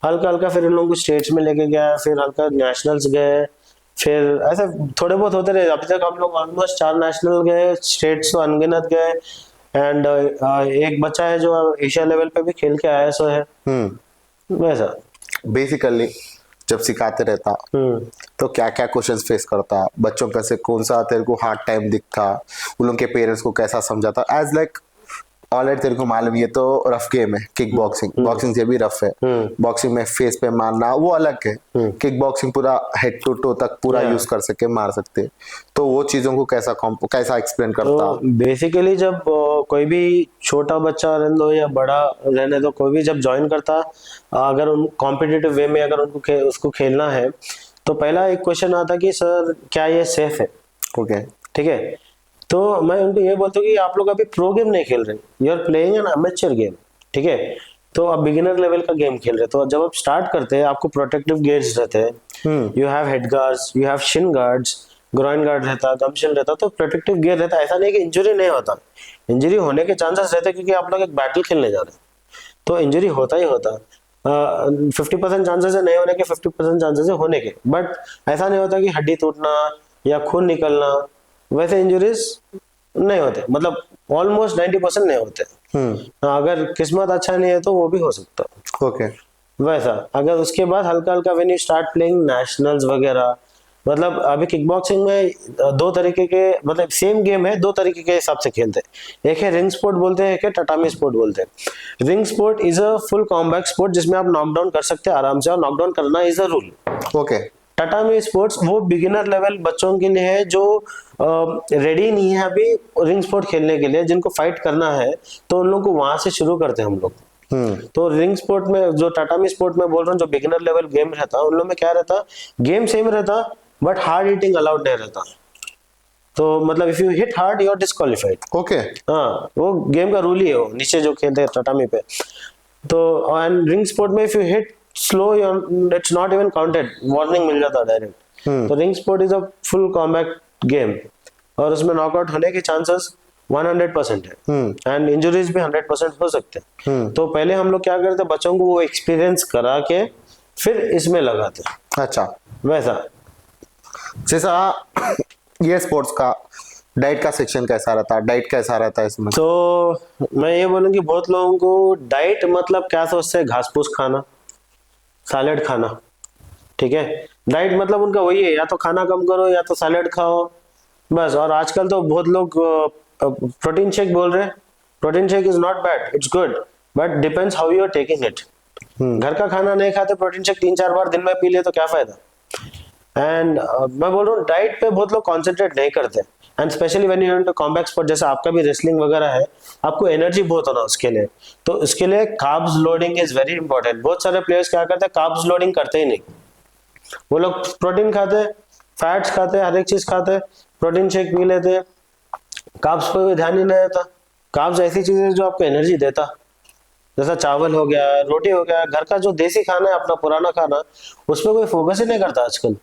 हल्का हल्का फिर इन लोगों को स्टेट्स में लेके गया, फिर हल्का नेशनल्स गए, फिर ऐसे थोड़े बहुत होते रहे। अभी तक हम लोग ऑलमोस्ट 4 नेशनल गए, स्टेट्स तो अनगिनत गए। एंड एक बच्चा है जो एशिया लेवल पे भी खेल के आया सो है वैसा। बेसिकली जब सिखाते रहता तो क्या क्या क्वेश्चंस फेस करता, बच्चों का से कौन सा तेरे को हार्ड टाइम दिखता, उन लोग के पेरेंट्स को कैसा समझाता, एज लाइक ऑलरेडी तेरे को मालूम ये तो रफ गेम है किक बॉक्सिंग, बॉक्सिंग से भी रफ है। बॉक्सिंग में फेस पे मारना वो अलग है, किक बॉक्सिंग पूरा हेड टू टो तक पूरा यूज कर सके, मार सकते। तो वो चीजों को कैसा एक्सप्लेन करता? तो बेसिकली जब कोई भी छोटा बच्चा रहने दो या बड़ा रहने दो, कोई भी जब ज्वाइन करता, अगर उन कॉम्पिटिटिव वे में अगर उनको उसको खेलना है, तो पहला एक क्वेश्चन आता कि सर क्या ये सेफ है? ओके, ठीक है। तो मैं उनको ये बोलता हूँ कि आप लोग अभी प्रो गेम नहीं खेल रहे, you are playing an amateur game. ठीक है, तो आप बिगिनर लेवल का गेम खेल रहे, तो जब आप स्टार्ट करते हैं आपको प्रोटेक्टिव गियर्स रहते हैं, you have head guards, you have Shin guards, groin guard रहता, गमशिन रहता, तो प्रोटेक्टिव गियर रहता है। ऐसा नहीं कि इंजरी नहीं होता, इंजरी होने के चांसेस रहते हैं, क्योंकि आप लोग एक बैटल खेलने जा रहे हैं, तो इंजरी होता ही होता। 50% चांसेस है नहीं होने के, 50% चांसेस है होने के, बट ऐसा नहीं होता कि हड्डी टूटना या खून निकलना, वैसे इंजरीज नहीं होते, मतलब ऑलमोस्ट 90% नहीं होते। अगर किस्मत अच्छा नहीं है तो वो भी हो सकता है। ओके, वैसा अगर उसके बाद हल्का हल्का when you start playing nationals वगैरह, मतलब अभी किक बॉक्सिंग में दो तरीके के, मतलब सेम गेम है, दो तरीके के हिसाब से खेलते हैं। एक है रिंग स्पोर्ट बोलते हैं, एक है टटामी स्पोर्ट बोलते हैं। Ring sport is a full combat sport जिसमें आप नॉकडाउन कर सकते हैं आराम से, और नॉकडाउन करना is a rule. Okay, tatami sports वो बिगिनर लेवल बच्चों के लिए है जो रेडी नहीं है अभी रिंग स्पोर्ट खेलने के लिए, जिनको फाइट करना है, तो उन लोगों को वहां से शुरू करते हैं हम लोग। तो रिंग स्पोर्ट में, जो टाटामी स्पोर्ट में बोल रहा हूँ, जो बिगिनर लेवल गेम रहता, उन लोग में क्या रहता, गेम सेम रहता बट हार्ड हिटिंग अलाउड नहीं रहता। तो मतलब if you hit hard you are disqualified. Okay, हाँ, वो गेम का रूल ही है, वो नीचे जो खेलते हैं टाटामी पे। तो एंड रिंग स्पोर्ट में if you hit slow it's not even counted, warning मिल जाता डायरेक्ट। तो ring sport is a full combat game, और उसमें नॉकआउट होने के चांसेस 100% है, एंड इंजरीज भी 100% हो सकते हैं। तो पहले हम लोग क्या करते, बच्चों को वो एक्सपीरियंस करा के फिर इसमें लगाते। अच्छा, वैसा जैसा ये स्पोर्ट्स का डाइट का सेक्शन कैसा रहता, डाइट कैसा रहता है इसमें? तो मैं ये बोलूँ कि बहुत लोगों को डाइट मतलब क्या सोचते हैं, घास फूस खाना, सैलेड खाना। ठीक है, डाइट मतलब उनका वही है, या तो खाना कम करो या तो सैलेड खाओ बस। और आजकल तो बहुत लोग प्रोटीन शेक बोल रहे हैं। Protein shake is not bad, it's good, but depends how you are taking it. घर का खाना नहीं खाते, प्रोटीन शेक 3-4 बार दिन में पी ले तो क्या फायदा। एंड मैं बोल रहा हूँ डाइट पे बहुत लोग कॉन्सेंट्रेट नहीं करते, and specially when you into combat sport, जैसे आपका भी रेसलिंग वगैरह है, आपको एनर्जी बहुत होना उसके लिए, तो उसके लिए carbs loading is very important. बहुत सारे प्लेयर्स क्या करते हैं, कार्ब्स लोडिंग करते ही नहीं, वो लोग प्रोटीन खाते, फैट्स खाते, हर एक चीज खाते, प्रोटीन शेक पी लेते, कार्ब्स पे कोई ध्यान ही नहीं देता। कार्ब्स ऐसी चीज है जो आपको एनर्जी देता, जैसा चावल हो गया, रोटी हो गया, घर का जो देसी खाना है अपना पुराना खाना, उस पर कोई फोकस ही नहीं करता आजकल।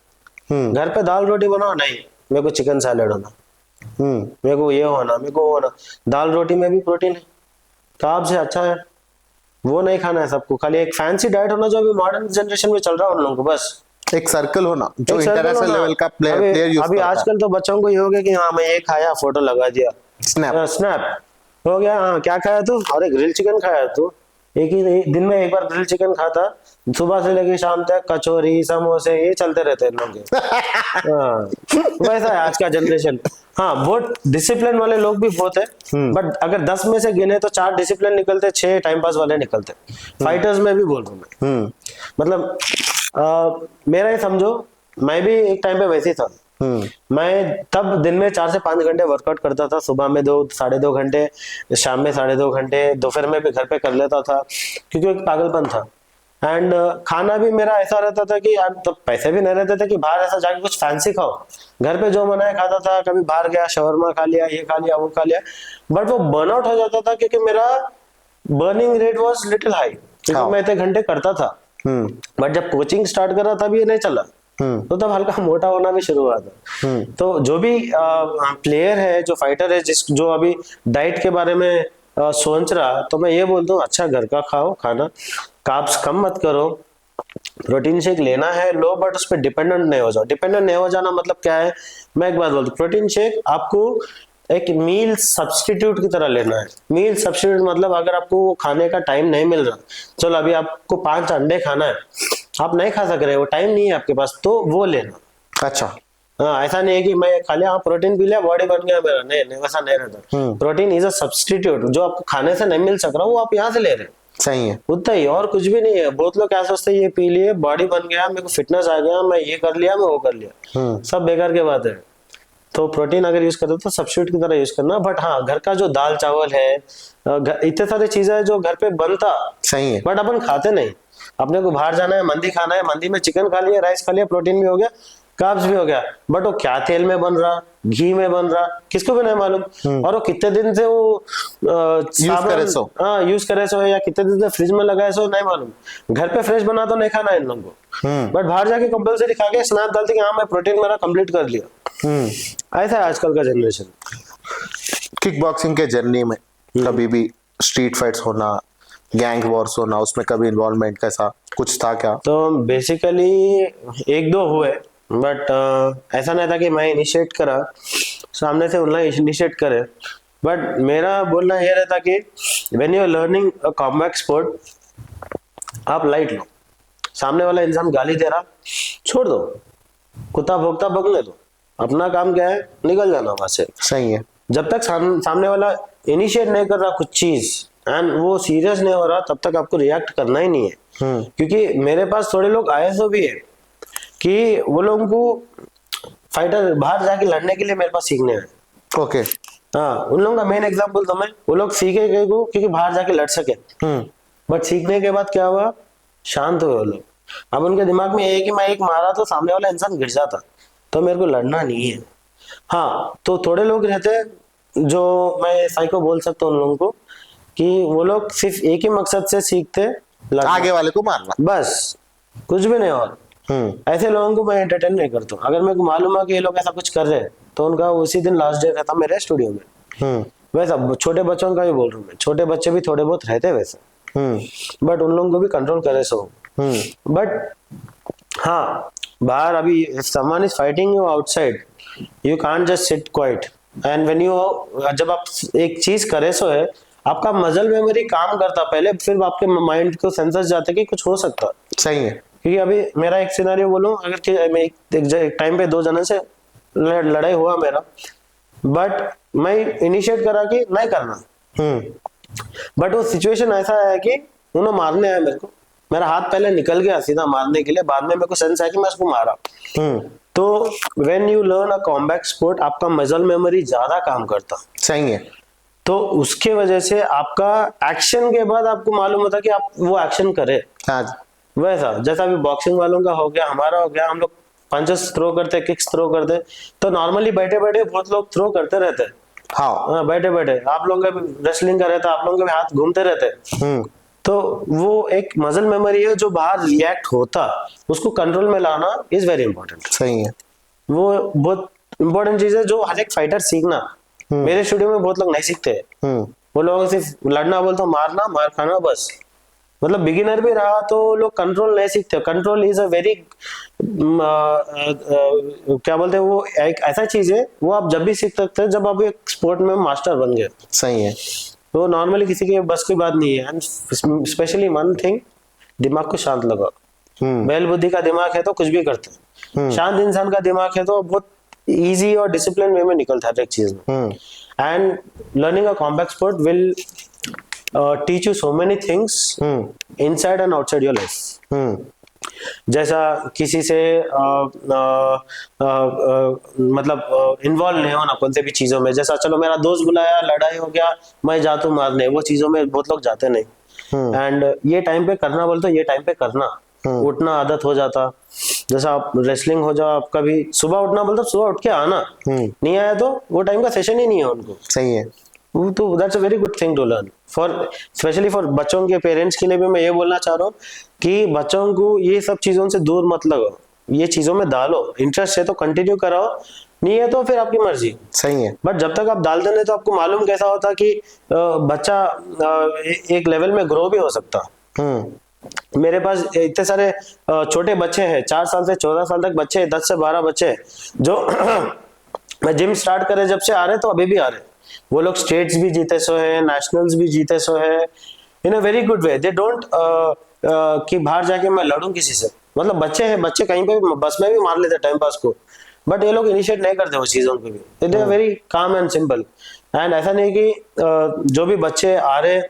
घर पे दाल रोटी बनाओ, नहीं मेरे को चिकन सैलेड होना, मेरे को ये होना, मेरे को वो होना। दाल रोटी में भी प्रोटीन है, कार्ब्स है, अच्छा है, वो नहीं खाना है सबको। खाली एक फैंसी डाइट होना जो अभी मॉडर्न जनरेशन में चल रहा है उन लोगों को, बस एक सर्कल होना जो एक सर्कल इंटरनेशनल होना। लेवल का प्लेयर यूज अभी करता है। आजकल तो बच्चों को ये हो गया कि हाँ मैं ये खाया, फोटो लगा दिया, स्नैप स्नैप हो गया। हाँ क्या खाया तू? अरे ग्रिल चिकन खाया तू। एक दिन में एक बार ग्रिल चिकन खाता, सुबह से लेके शाम तक कचौरी समोसे ये चलते रहते हैं लोग के। हाँ, वैसा है आज का जनरेशन। हाँ, बहुत डिसिप्लिन वाले लोग भी बहुत है, बट अगर 10 में से गिने तो 4 डिसिप्लिन निकलते, 6 टाइम पास वाले निकलते। फाइटर्स में भी बोल रहा हूँ मैं। मतलब मेरा ही समझो, मैं भी एक टाइम पे वैसे ही था। मैं तब दिन में 4 से 5 घंटे वर्कआउट करता था, सुबह में 2-2.5 घंटे, शाम में 2.5 घंटे, दोपहर में भी घर पे कर लेता था, क्योंकि एक पागलपन था। एंड खाना भी मेरा ऐसा रहता था कि तो पैसे भी नहीं रहते थे कि बाहर ऐसा जाके कुछ फैंसी खाओ, घर पे जो बनाया खाता था। कभी बाहर गया, शवरमा खा लिया, ये खा लिया, वो खा लिया, बट वो बर्नआउट हो जाता था क्योंकि मेरा burning rate was little high, क्योंकि मैं इतने घंटे करता था। बट जब कोचिंग स्टार्ट करा तब ये नहीं चला, तो तब हल्का मोटा होना भी शुरू हुआ था। तो जो भी प्लेयर है, जो फाइटर है, जो अभी डाइट के बारे में सोच रहा, तो मैं ये बोलता हूँ अच्छा घर का खाओ खाना, कार्ब्स कम मत करो, प्रोटीन शेक लेना है लो, बट उस पर डिपेंडेंट नहीं हो जाओ। डिपेंडेंट नहीं हो जाना मतलब क्या है, मैं एक बात बोलता हूँ, प्रोटीन शेक आपको एक मील सब्स्टिट्यूट की तरह लेना है। मील सब्स्टिट्यूट मतलब अगर आपको खाने का टाइम नहीं मिल रहा, चलो अभी आपको 5 अंडे खाना है, आप नहीं खा सक रहे, वो टाइम नहीं है आपके पास, तो वो लेना। अच्छा। हाँ, ऐसा नहीं है कि मैं खा लिया, हाँ प्रोटीन पी लिया बॉडी बन गया मेरा, नहीं नहीं वैसा नहीं रहता। प्रोटीन इज अ सब्स्टिट्यूट, जो आपको खाने से नहीं मिल सक रहा वो आप यहाँ से ले रहे हैं, सही है। उतना ही, और कुछ भी नहीं है। बहुत लोग क्या सोचते हैं, ये पी लिए बॉडी बन गया, मेरे को फिटनेस आ गया, मैं ये कर लिया, मैं वो कर लिया, सब बेकार की बात है। तो प्रोटीन अगर यूज करते हो तो सब्स्टिट्यूट की तरह यूज करना। बट हाँ, घर का जो दाल चावल है, इतने सारी चीजें है जो घर पे बनता, सही है। बट अपन खाते नहीं। अपने को बाहर जाना है, मंदी खाना है, मंदी में चिकन खा लिया, राइस खा लिया, प्रोटीन भी हो गया, कार्ब्स भी हो गया, बट वो क्या तेल में बन रहा, घी में बन रहा, किसको भी नहीं मालूम। और वो कितने दिन से वो यूज करे सो या कितने दिन से फ्रिज में लगाए सो नहीं मालूम। घर पे फ्रेश बना तो नहीं खाना है इन लोगों को, बट बाहर जाके कंपलसरी खा के स्नैप डालते कि हाँ मैं प्रोटीन मेरा कंप्लीट कर लिया। ऐसा है आजकल का जनरेशन। किक बॉक्सिंग के जर्नी में कभी भी स्ट्रीट फाइट्स होना, गैंग वॉर्स होना, उसमें कभी इन्वॉल्वमेंट कैसा कुछ था क्या? तो बेसिकली 1-2 हुए, बट ऐसा नहीं था कि मैं इनिशिएट करा, सामने से उन्हें इनिशिएट करे। बट मेरा बोलना यह रहता कि when you are learning a combat sport, आप लाइट लो। सामने वाला इंसान गाली दे रहा, छोड़ दो, कुत्ता भोगता भोगने दो, अपना काम क्या है, निकल जाना वहां से। सही है। जब तक सामने वाला इनिशिएट नहीं कर रहा कुछ चीज एंड वो सीरियस नहीं हो रहा, तब तक आपको रिएक्ट करना ही नहीं है। क्योंकि मेरे पास थोड़े लोग आए तो भी है कि वो लोगों को फाइटर बाहर जाके लड़ने के लिए मेरे पास सीखने हैं। ओके। हाँ, उन लोगों का मेन एग्जांपल तो मैं, वो लोग सीखे गए को क्योंकि बाहर जाके लड़ सके, बट सीखने के बाद क्या हुआ, शांत हुए वो लोग। अब उनके दिमाग में ये है कि मैं एक मारा तो सामने वाला इंसान गिर जाता, तो मेरे को लड़ना नहीं है। हाँ, तो थोड़े लोग रहते हैं जो मैं साइको बोल सकता हूँ उन लोगों को, कि वो लोग सिर्फ एक ही मकसद से सीखते, आगे वाले को मारना, बस, कुछ भी नहीं। और ऐसे लोगों को मैं एंटरटेन नहीं करता हूँ। अगर मेरे को मालूम है कि ये लोग ऐसा कुछ कर रहे हैं, तो उनका उसी दिन लास्ट डे रहता मेरे स्टूडियो में। वैसा छोटे बच्चों का भी बोल रहा हूँ मैं, छोटे बच्चे भी थोड़े बहुत रहते वैसे, बट उन लोगों को भी कंट्रोल करे सो। बट हाँ, बाहर अभी someone is fighting you outside, you can't just sit quite, and when you, जब आप एक चीज करे सो है, आपका मसल मेमोरी काम करता पहले, फिर आपके माइंड को सेंसर्स जाते कि कुछ हो सकता। सही है। क्योंकि अभी मेरा एक सिनेरियो बोलूं, अगर मैं एक टाइम पे 2 जने से लड़ाई हुआ मेरा, बट मैं इनिशिएट करा कि नहीं करना, बट वो सिचुएशन ऐसा है कि उन्होंने मारने आया मेरे को, मेरा हाथ पहले निकल गया सीधा मारने के लिए, बाद में मेरे को सेंस आया कि मैं उसको मारा। तो when you learn a combat sport, आपका मसल मेमोरी ज्यादा काम करता। सही है। तो उसके वजह से आपका एक्शन के बाद आपको मालूम होता कि आप वो एक्शन करे। हाँ। वैसा जैसा अभी बॉक्सिंग वालों का हो गया, हमारा हो गया, हम लोग पंचेस थ्रो करते, किक्स थ्रो करते, तो नॉर्मली बैठे बैठे बहुत लोग थ्रो करते रहते हैं। हाँ, बैठे बैठे आप लोगों का भी रेसलिंग का रहता, आप लोगों के भी हाथ घूमते रहते। तो वो एक मसल मेमोरी है जो बाहर रिएक्ट होता, उसको कंट्रोल में लाना इज वेरी इंपॉर्टेंट। सही है। वो बहुत इंपॉर्टेंट चीज है जो हर एक फाइटर सीखना। मेरे स्टूडियो में बहुत लोग नहीं सीखते, वो लोग सिर्फ लड़ना बोलते, मारना, मार खाना, बस। मतलब बिगिनर भी रहा तो लोग कंट्रोल नहीं सीखते। कंट्रोल इज अ वेरी क्या बोलते हैं, वो एक ऐसा चीज है, वो आप जब भी सीख सकते हैं जब आप एक स्पोर्ट में मास्टर बन गए। सही है। तो नॉर्मली किसी के बस की बात नहीं है। एंड स्पेशली वन थिंग, दिमाग को शांत लगाओ। बैल बुद्धि का दिमाग है तो कुछ भी करते हैं, शांत इंसान का दिमाग है तो बहुत इजी और डिसिप्लिन वे में निकलता है हर एक चीज में। And learning a combat sport will teach you so many things inside and outside your life. जैसा किसी से मतलब इन्वॉल्व नहीं होना कौन से भी चीजों में। जैसा चलो मेरा दोस्त बुलाया, लड़ाई हो गया, मैं जाता हूँ मारने, वो चीजों में बहुत लोग जाते नहीं। एंड ये टाइम पे करना बोलते तो ये टाइम पे करना, उठना आदत हो जाता। जैसा आप रेसलिंग हो जाओ, आपका भी सुबह उठना बोलते सुबह उठ के आना, नहीं आया तो वो टाइम का सेशन ही नहीं है उनको। सही है। तो that's a very good thing to learn for, especially for बच्चों के पेरेंट्स के लिए भी मैं ये बोलना चाह रहा हूँ कि बच्चों को ये सब चीजों से दूर मत लगो, ये चीजों में डालो। इंटरेस्ट है तो कंटिन्यू कराओ, नहीं है तो फिर आपकी मर्जी। सही है। बट जब तक आप डाल देने तो आपको मालूम कैसा होता कि बच्चा एक लेवल में ग्रो भी हो सकता। मेरे पास इतने सारे छोटे बच्चे हैं, 4 साल से 14 साल तक बच्चे, 10 से 12 बच्चे जो मैं जिम स्टार्ट करे जब से आ रहे तो अभी भी आ रहे। वो लोग स्टेट्स भी जीते सो है, नेशनल्स भी जीते सो है, in a very good way. They don't कि बाहर जाके मैं लड़ूं किसी से, मतलब बच्चे हैं, बच्चे कहीं पे भी बस में भी मार लेते टाइम पास को, बट ये लोग इनिशिएट नहीं करते उस चीजों पे भी। They are very calm and simple. And ऐसा नहीं कि जो भी बच्चे आ रहे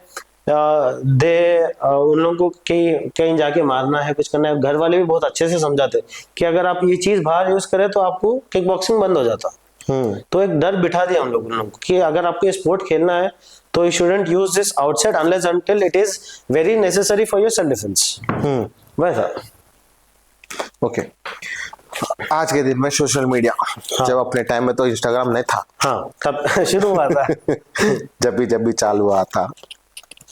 उन लोगों को कहीं जाके मारना है, कुछ करना है। घर वाले भी बहुत अच्छे से समझाते कि अगर आप ये चीज बाहर यूज करें तो आपको किक बॉक्सिंग बंद हो जाता। तो एक डर बिठा दिया हम लोग उन लोगों को कि अगर आपको ये स्पोर्ट खेलना है तो you shouldn't use this outside unless until it is very necessary for your self defence. वैसा। ओके। आज के दिन में सोशल मीडिया, जब अपने टाइम में तो इंस्टाग्राम नहीं था, हाँ तब शुरू हुआ था। जब भी चालू हुआ था।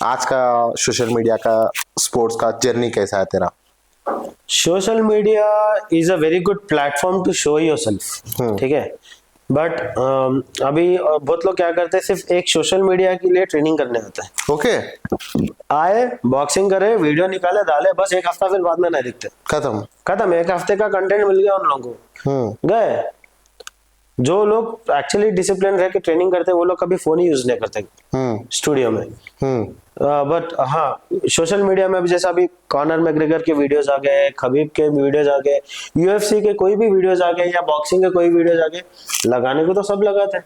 आज का सोशल मीडिया का स्पोर्ट्स का जर्नी कैसा है तेरा? Social media is a very good platform to show yourself, ठीक है, बट अभी बहुत लोग क्या करते हैं, सिर्फ एक सोशल मीडिया के लिए ट्रेनिंग करने आते हैं। ओके। आए, बॉक्सिंग करे, वीडियो निकाले, डाले, बस एक हफ्ता, फिर बाद में नहीं दिखते। खत्म। एक हफ्ते का कंटेंट मिल गया उन लोगों को, गए। जो लोग एक्चुअली डिसिप्लिन रह के ट्रेनिंग करते हैं वो लोग कभी फोन ही यूज नहीं करते स्टूडियो में। बट हाँ, सोशल मीडिया में भी जैसा अभी कॉनर मैग्रेगर के वीडियोस आ गए, खबीब के वीडियोस आ गए, यूएफसी के कोई भी वीडियोस आ गए, या बॉक्सिंग के कोई वीडियोस आ गए, लगाने को तो सब लगाते हैं।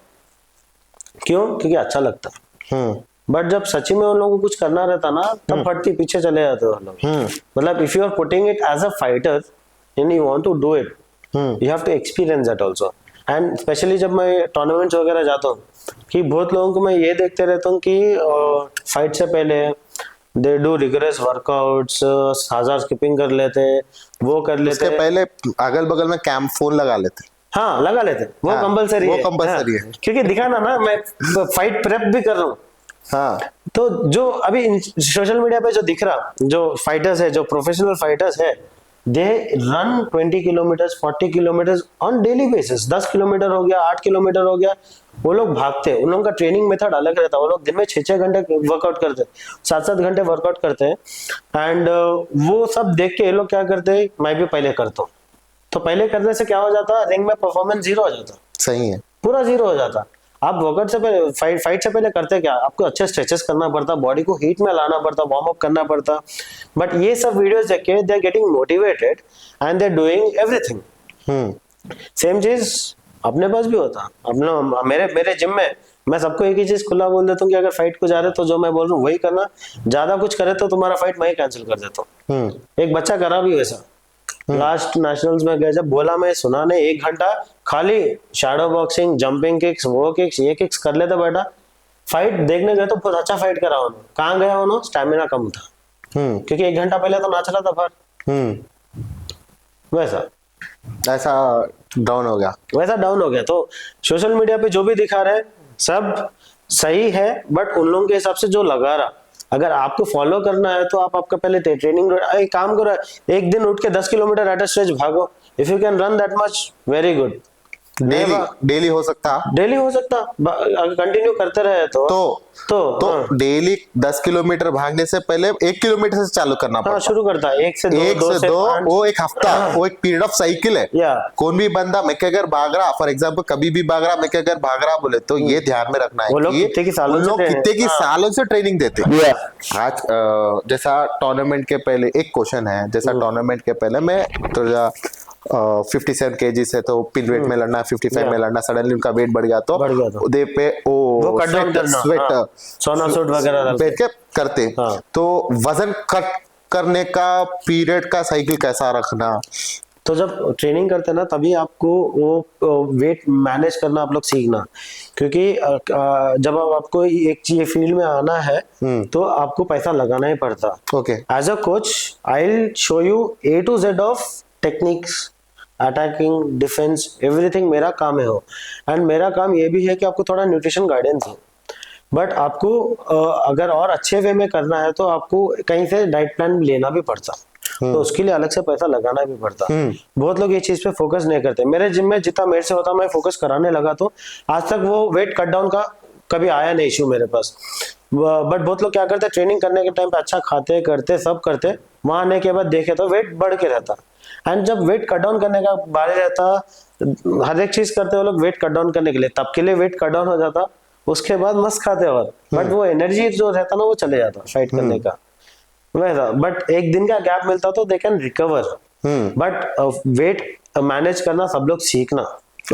क्यों? क्योंकि अच्छा लगता है। बट जब सच्ची में उन लोगों को कुछ करना रहता ना, तब फटती पीछे चले जाते हो लोग। मतलब if you are putting it as a fighter and you want to do it, you have to experience that also. And especially जब मैं टूर्नामेंट्स वगैरह जाता हूँ, कि बहुत लोगों को मैं ये देखते रहता हूँ कि फाइट से पहले they do rigorous workouts, 1000 skipping कर लेते, वो कर लेते। उसके पहले अगल बगल में कैंप फोन लगा लेते। हाँ, लगा लेते, वो कंपलसरी है। वो कंपलसरी है, क्योंकि दिखाना ना, मैं फाइट प्रेप भी कर रहा हूँ। हाँ, तो जो अभी सोशल मीडिया पे जो दिख रहा, जो फाइटर्स है, जो प्रोफेशनल फाइटर्स है, they run 20 kilometre 40 kilometre on daily basis. 10 kilometre हो गया, 8 किलोमीटर हो गया, वो लोग भागते हैं। उन लोगों का ट्रेनिंग मेथड अलग रहता है। वो लोग दिन में 6-6 घंटे वर्कआउट करते हैं, 7-7 घंटे वर्कआउट करते हैं। एंड वो सब देख के ये लोग क्या करते हैं, मैं भी पहले करता हूँ। तो पहले करने से क्या हो जाता, रिंग में परफॉर्मेंस जीरो हो जाता। सही है, पूरा जीरो हो जाता। आप वर्कआउट से पहले, फाइट से पहले करते क्या, आपको अच्छे स्ट्रेचेस करना पड़ता, बॉडी को हीट में लाना पड़ता, वार्म अप करना पड़ता। बट ये सब वीडियोस देख के they are getting motivated and they are doing everything. Same चीज अपने पास भी होता। अपना मेरे जिम में मैं सबको एक ही चीज खुला बोल देता हूँ कि अगर फाइट को जा रहे तो जो मैं बोल रहा हूँ वही करना, ज्यादा कुछ करे तो तुम्हारा फाइट मैं ही कैंसिल कर देता हूँ। एक बच्चा करा भी वैसा, लास्ट नेशनल्स में गए, जब बोला मैं सुना ने 1 घंटा खाली शैडो बॉक्सिंग, जंपिंग किक्स, वो किक्स, ये किक्स कर लेता बेटा। फाइट देखने गए तो बहुत अच्छा फाइट करा उन्होंने। कहाँ गया उन्होंने? स्टैमिना कम था, क्योंकि 1 घंटा पहले तो नाच रहा था फिर। वैसा ऐसा डाउन हो गया, वैसा डाउन हो गया। तो सोशल मीडिया पे जो भी दिखा रहे सब सही है, बट उन लोगों के हिसाब से जो लगा रहा, अगर आपको फॉलो करना है तो आप आपका पहले ट्रेनिंग, एक काम करो, एक दिन उठ के 10 किलोमीटर एट अ स्ट्रेच भागो। If you can run that much, very good. Daily हो सकता, डेली हो सकता, अगर कंटिन्यू करते रहे तो डेली 10 किलोमीटर भागने से पहले 1 किलोमीटर से चालू करना पड़ता। शुरू करता है 1 से 2 वो एक हफ्ता, वो एक पीरियड ऑफ साइकिल है। कौन भी बंदा मैं अगर भाग रहा, फॉर एग्जाम्पल कभी भी भाग रहा, मैं अगर भाग रहा बोले तो ये ध्यान में रखना है वो लोग कितने की सालों से ट्रेनिंग देते हैं। आज जैसा टूर्नामेंट के पहले एक क्वेश्चन है, जैसा टूर्नामेंट के पहले मैं तो 57 kg से तो पिन वेट में लड़ना, 55 में लड़ना, सडनली उनका वेट बढ़ गया तो दे पे वो कट डाउन करना, स्वेट सोना सूट वगैरह बैठ के करते। तो वजन कट करने का पीरियड का साइकिल कैसा रखना? तो जब ट्रेनिंग करते हैं ना, तभी आपको वो वेट मैनेज करना आप लोग सीखना। क्योंकि जब आपको एक चीज फील्ड में आना है तो आपको पैसा लगाना ही पड़ता। Okay, as a coach I will show you A to Z of techniques, attacking, defence, everything मेरा काम है हो। एंड मेरा काम ये भी है कि आपको थोड़ा न्यूट्रिशन गाइडेंस हो। बट आपको अगर और अच्छे वे में करना है तो आपको कहीं से डाइट प्लान लेना भी पड़ता, तो उसके लिए अलग से पैसा लगाना भी पड़ता। बहुत लोग ये चीज पे फोकस नहीं करते। मेरे जिम में जितना मेरे से होता मैं फोकस कराने लगा, तो आज तक वो वेट कट डाउन का कभी आया नहीं इशू मेरे पास। बट बहुत लोग क्या करते हैं, ट्रेनिंग करने के टाइम पे अच्छा खाते करते सब करते, वहां आने के बाद देखे तो वेट बढ़ के रहता। एंड जब वेट कट डाउन करने का बारे रहता, हर एक चीज करते वो लोग वेट कट डाउन करने के लिए, तब के लिए वेट कट डाउन हो जाता, उसके बाद मस्त खाते और बट वो एनर्जी जो रहता ना वो चले जाता फाइट करने का वैसा। बट एक दिन का गैप मिलता तो they can recover. But weight manage करना सब लोग सीखना।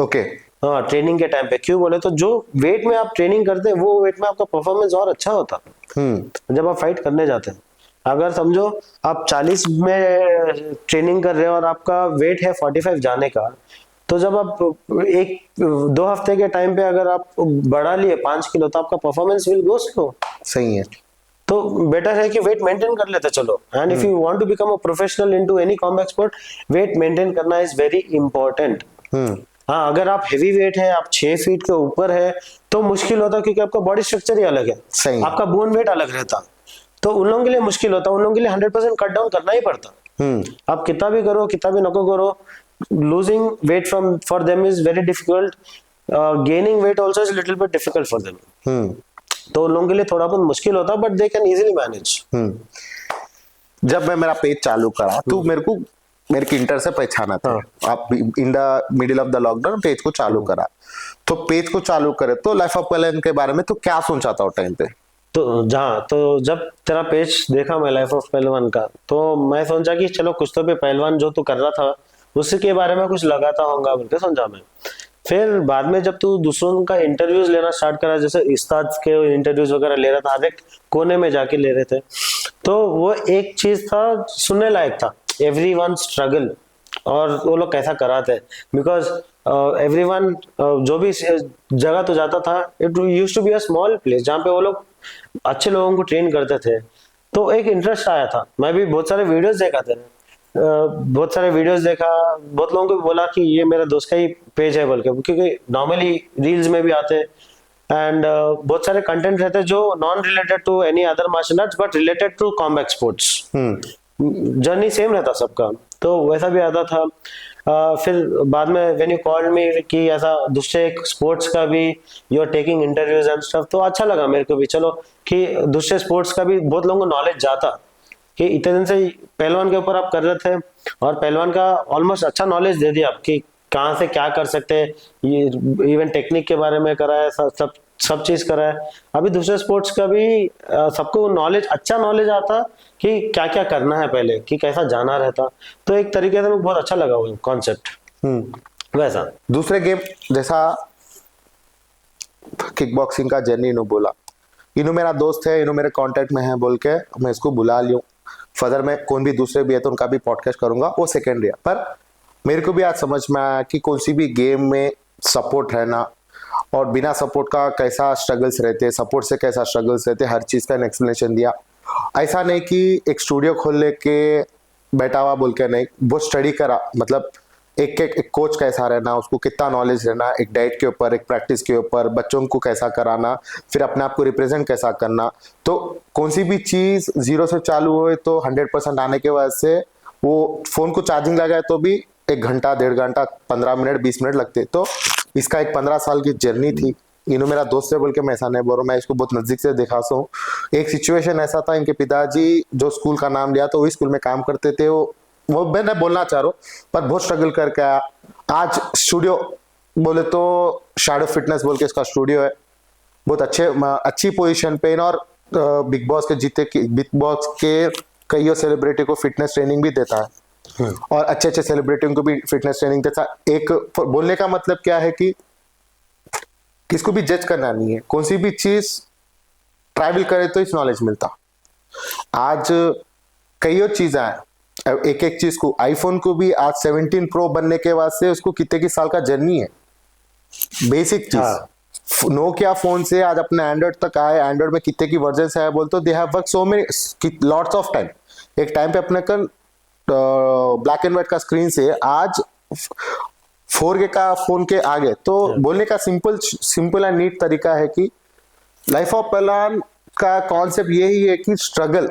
ओके। हाँ, ट्रेनिंग के टाइम पे क्यों बोले तो जो वेट में आप ट्रेनिंग करते हैं वो वेट में आपका परफॉर्मेंस और अच्छा होता जब आप फाइट करने जाते हैं। अगर समझो आप 40 में ट्रेनिंग कर रहे हो और आपका वेट है 45 जाने का, तो जब आप 1-2 हफ्ते के टाइम पे अगर आप बढ़ा लिए 5 किलो तो आपका परफॉर्मेंस विल गो स्लो। सही है। तो बेटर है कि वेट मेंटेन कर लेते चलो। And if you want to become a professional into any combat sport, weight maintain करना इज वेरी इंपॉर्टेंट। हाँ, अगर आप हेवी वेट है, आप 6 फीट के ऊपर है तो मुश्किल होता क्योंकि आपका बॉडी स्ट्रक्चर ही अलग है, सही। आपका बोन वेट अलग रहता, तो उन लोगों के लिए मुश्किल होता, उन लोगों के लिए 100% कट डाउन करना ही पड़ता। आप कितना भी करो कितना भी नको करो, losing weight from for them is very difficult, gaining weight also is little bit difficult for them. तो उन लोगों के लिए थोड़ा बहुत मुश्किल होता, but they can easily manage. जब मैं मेरा पेज चालू करा तो मेरे को इंटर से पहचाना था। आप in the middle of the lockdown page को चालू करा, तो पेज को चालू करे तो लाइफ ऑफ पहलवान के बारे में तो क्या सोचा था उस टाइम पे? तो जब तेरा पेज देखा मैं लाइफ ऑफ पहलवान का, तो मैं सोचा कि चलो कुछ तो भी पहलवान जो तू कर रहा था उसी के बारे में कुछ लगाता होगा बोल के सोचा मैं। फिर बाद में जब तू दूसरों का इंटरव्यूज लेना स्टार्ट करा, जैसे उस्ताद के इंटरव्यूज वगैरह ले रहा था, हर एक कोने में जाके ले रहे थे, तो वो एक चीज था सुनने लायक था, एवरीवन स्ट्रगल, और वो लोग कैसा कराते हैं। बिकॉज एवरीवन जो भी जगह तो जाता था, it used to be a small place जहाँ पे वो लोग अच्छे लोगों को ट्रेन करते थे, तो एक इंटरेस्ट आया था। मैं भी बहुत सारे वीडियोस देखा था, बहुत लोगों को बोला कि ये मेरा दोस्त का ही पेज है बोल के, क्योंकि नॉर्मली रील्स में भी आते हैं एंड बहुत सारे कंटेंट रहते हैं जो non related to any other martial arts but related to combat sports. Journey same रहता सबका, तो वैसा भी आता था। फिर बाद में व्हेन यू कॉल्ड मी कि ऐसा दूसरे स्पोर्ट्स का भी you are taking interviews and stuff, तो अच्छा लगा मेरे को भी, चलो कि दूसरे स्पोर्ट्स का भी बहुत लोगों को नॉलेज जाता कि इतने दिन से पहलवान के ऊपर आप कर रहे थे और पहलवान का ऑलमोस्ट अच्छा नॉलेज दे दिया कि कहाँ से क्या कर सकते हैं, ये इवन टेक्निक के बारे में करा है, सब चीज करा है। अभी दूसरे स्पोर्ट्स का भी सबको नॉलेज, अच्छा नॉलेज आता कि क्या क्या करना है पहले, कि कैसा जाना रहता, तो एक तरीके से बहुत अच्छा लगा वो कॉन्सेप्ट। वैसा दूसरे गेम जैसा किक बॉक्सिंग का जर्नी इन्हों बोला, इन्हों मेरा दोस्त है, इन्हों मेरे कांटेक्ट में है बोल के मैं इसको बुला लियूं। फर्दर में कौन भी दूसरे भी है तो उनका भी पॉडकास्ट करूंगा, वो सेकेंडरी है। पर मेरे को भी आज समझ में आया कि कौन सी भी गेम में सपोर्ट रहना और बिना सपोर्ट का कैसा स्ट्रगल्स रहते, सपोर्ट से कैसा स्ट्रगल्स रहते, हर चीज का एक्सप्लेनेशन दिया। ऐसा नहीं कि एक स्टूडियो खोल लेके बैठा हुआ बोल के, नहीं, वो स्टडी करा, मतलब एक कोच कैसा रहना, उसको कितना नॉलेज रहना, एक डाइट के ऊपर, एक प्रैक्टिस के ऊपर, बच्चों को कैसा कराना, फिर अपने आप को रिप्रेजेंट कैसा करना। तो कौन सी भी चीज जीरो से चालू हुए तो 100% आने के वजह से वो फोन को चार्जिंग लगाए तो भी 1 घंटा 1.5 घंटा 15 मिनट 20 मिनट लगते। तो इसका एक 15 साल की जर्नी थी। इन्हों मेरा दोस्त है बोल के मैं ऐसा नहीं बोल रहा हूँ, मैं इसको बहुत नजदीक से देखा हूँ। एक सिचुएशन ऐसा था, इनके पिताजी जो स्कूल का नाम लिया तो वही स्कूल में काम करते थे, वो मैं नहीं बोलना चाह रहा हूँ, पर बहुत स्ट्रगल करके आया। आज स्टूडियो बोले तो शैडो फिटनेस बोल के इसका स्टूडियो है, बहुत अच्छी पोजीशन पे, और बिग बॉस के कई सेलिब्रिटी को फिटनेस ट्रेनिंग भी देता है और अच्छे सेलिब्रिटियों को भी फिटनेस ट्रेनिंग देता है। एक बोलने का मतलब क्या है कि किसको भी जज करना नहीं है, कौन सी भी चीज ट्रैवल करे तो इस नॉलेज मिलता। आज कई चीजें हैं, एक एक चीज को, आईफोन को भी आज 17 प्रो बनने के बाद से उसको कितने की साल का जर्नी है, बेसिक चीज। नोकिया फोन से आज अपने एंड्रॉइड तक आए, एंड्रॉइड में कितने की वर्जन है बोलते, they have work so many lots of time. एक टाइम पे अपने का ब्लैक एंड व्हाइट का स्क्रीन से आज 4K का फोन के आगे। तो बोलने का सिंपल एंड नीट तरीका है कि लाइफ ऑफ पहलवान का कॉन्सेप्ट यही है कि स्ट्रगल,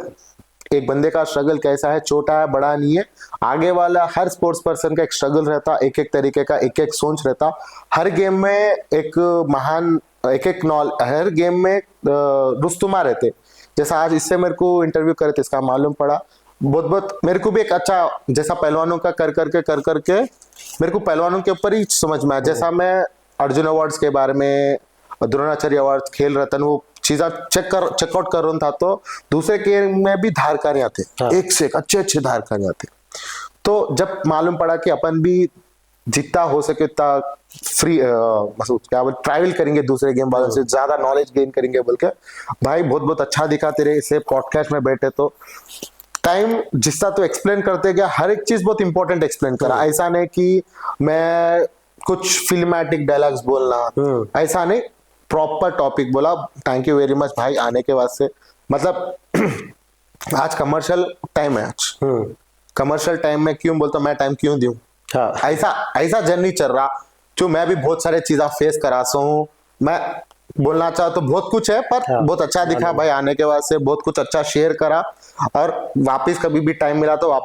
एक बंदे का स्ट्रगल कैसा है, छोटा है बड़ा नहीं है, आगे वाला हर स्पोर्ट्स पर्सन का एक स्ट्रगल रहता, एक एक तरीके का एक एक सोच रहता। हर गेम में एक महान एक एक हर गेम में रुस्तुमा रहते। जैसा आज इससे मेरे को इंटरव्यू करे थे, इसका मालूम पड़ा बहुत बहुत मेरे को भी एक अच्छा, जैसा पहलवानों का कर करके मेरे को पहलवानों के ऊपर ही समझ में आया। जैसा मैं अर्जुन अवार्ड्स के बारे में, द्रोणाचार्य अवार्ड, खेल रतन, वो चीजा चेकआउट कर रहा था, तो दूसरे गेम में भी धारकारियां थे, हाँ। एक से एक अच्छे धारकारियां थे। तो जब मालूम पड़ा कि अपन भी जितना हो सके उतना फ्री मतलब क्या बोल ट्रैवल करेंगे दूसरे गेम वालों से, ज्यादा नॉलेज गेन करेंगे बोल के, भाई बहुत बहुत अच्छा दिखा तेरे इसे पॉडकास्ट में बैठे। तो टाइम जिसका तो एक्सप्लेन करते गया, हर एक चीज बहुत इंपॉर्टेंट एक्सप्लेन करा। ऐसा नहीं कि मैं कुछ फिल्मेटिक डायलॉग्स बोलना, ऐसा नहीं, प्रॉपर टॉपिक बोला। थैंक यू वेरी मच भाई आने के वास्ते। मतलब आज कमर्शियल टाइम है, आज कमर्शियल टाइम में क्यों बोलता मैं टाइम क्यों दूं, हाँ ऐसा जर्नी चल रहा। जो मैं भी बहुत सारे चीजें फेस करा सो हूँ, मैं बोलना चाहता तो बहुत कुछ है, पर हाँ। बहुत अच्छा दिखा भाई आने के बाद से, बहुत कुछ अच्छा शेयर करा। और वापस कभी भी टाइम मिला तो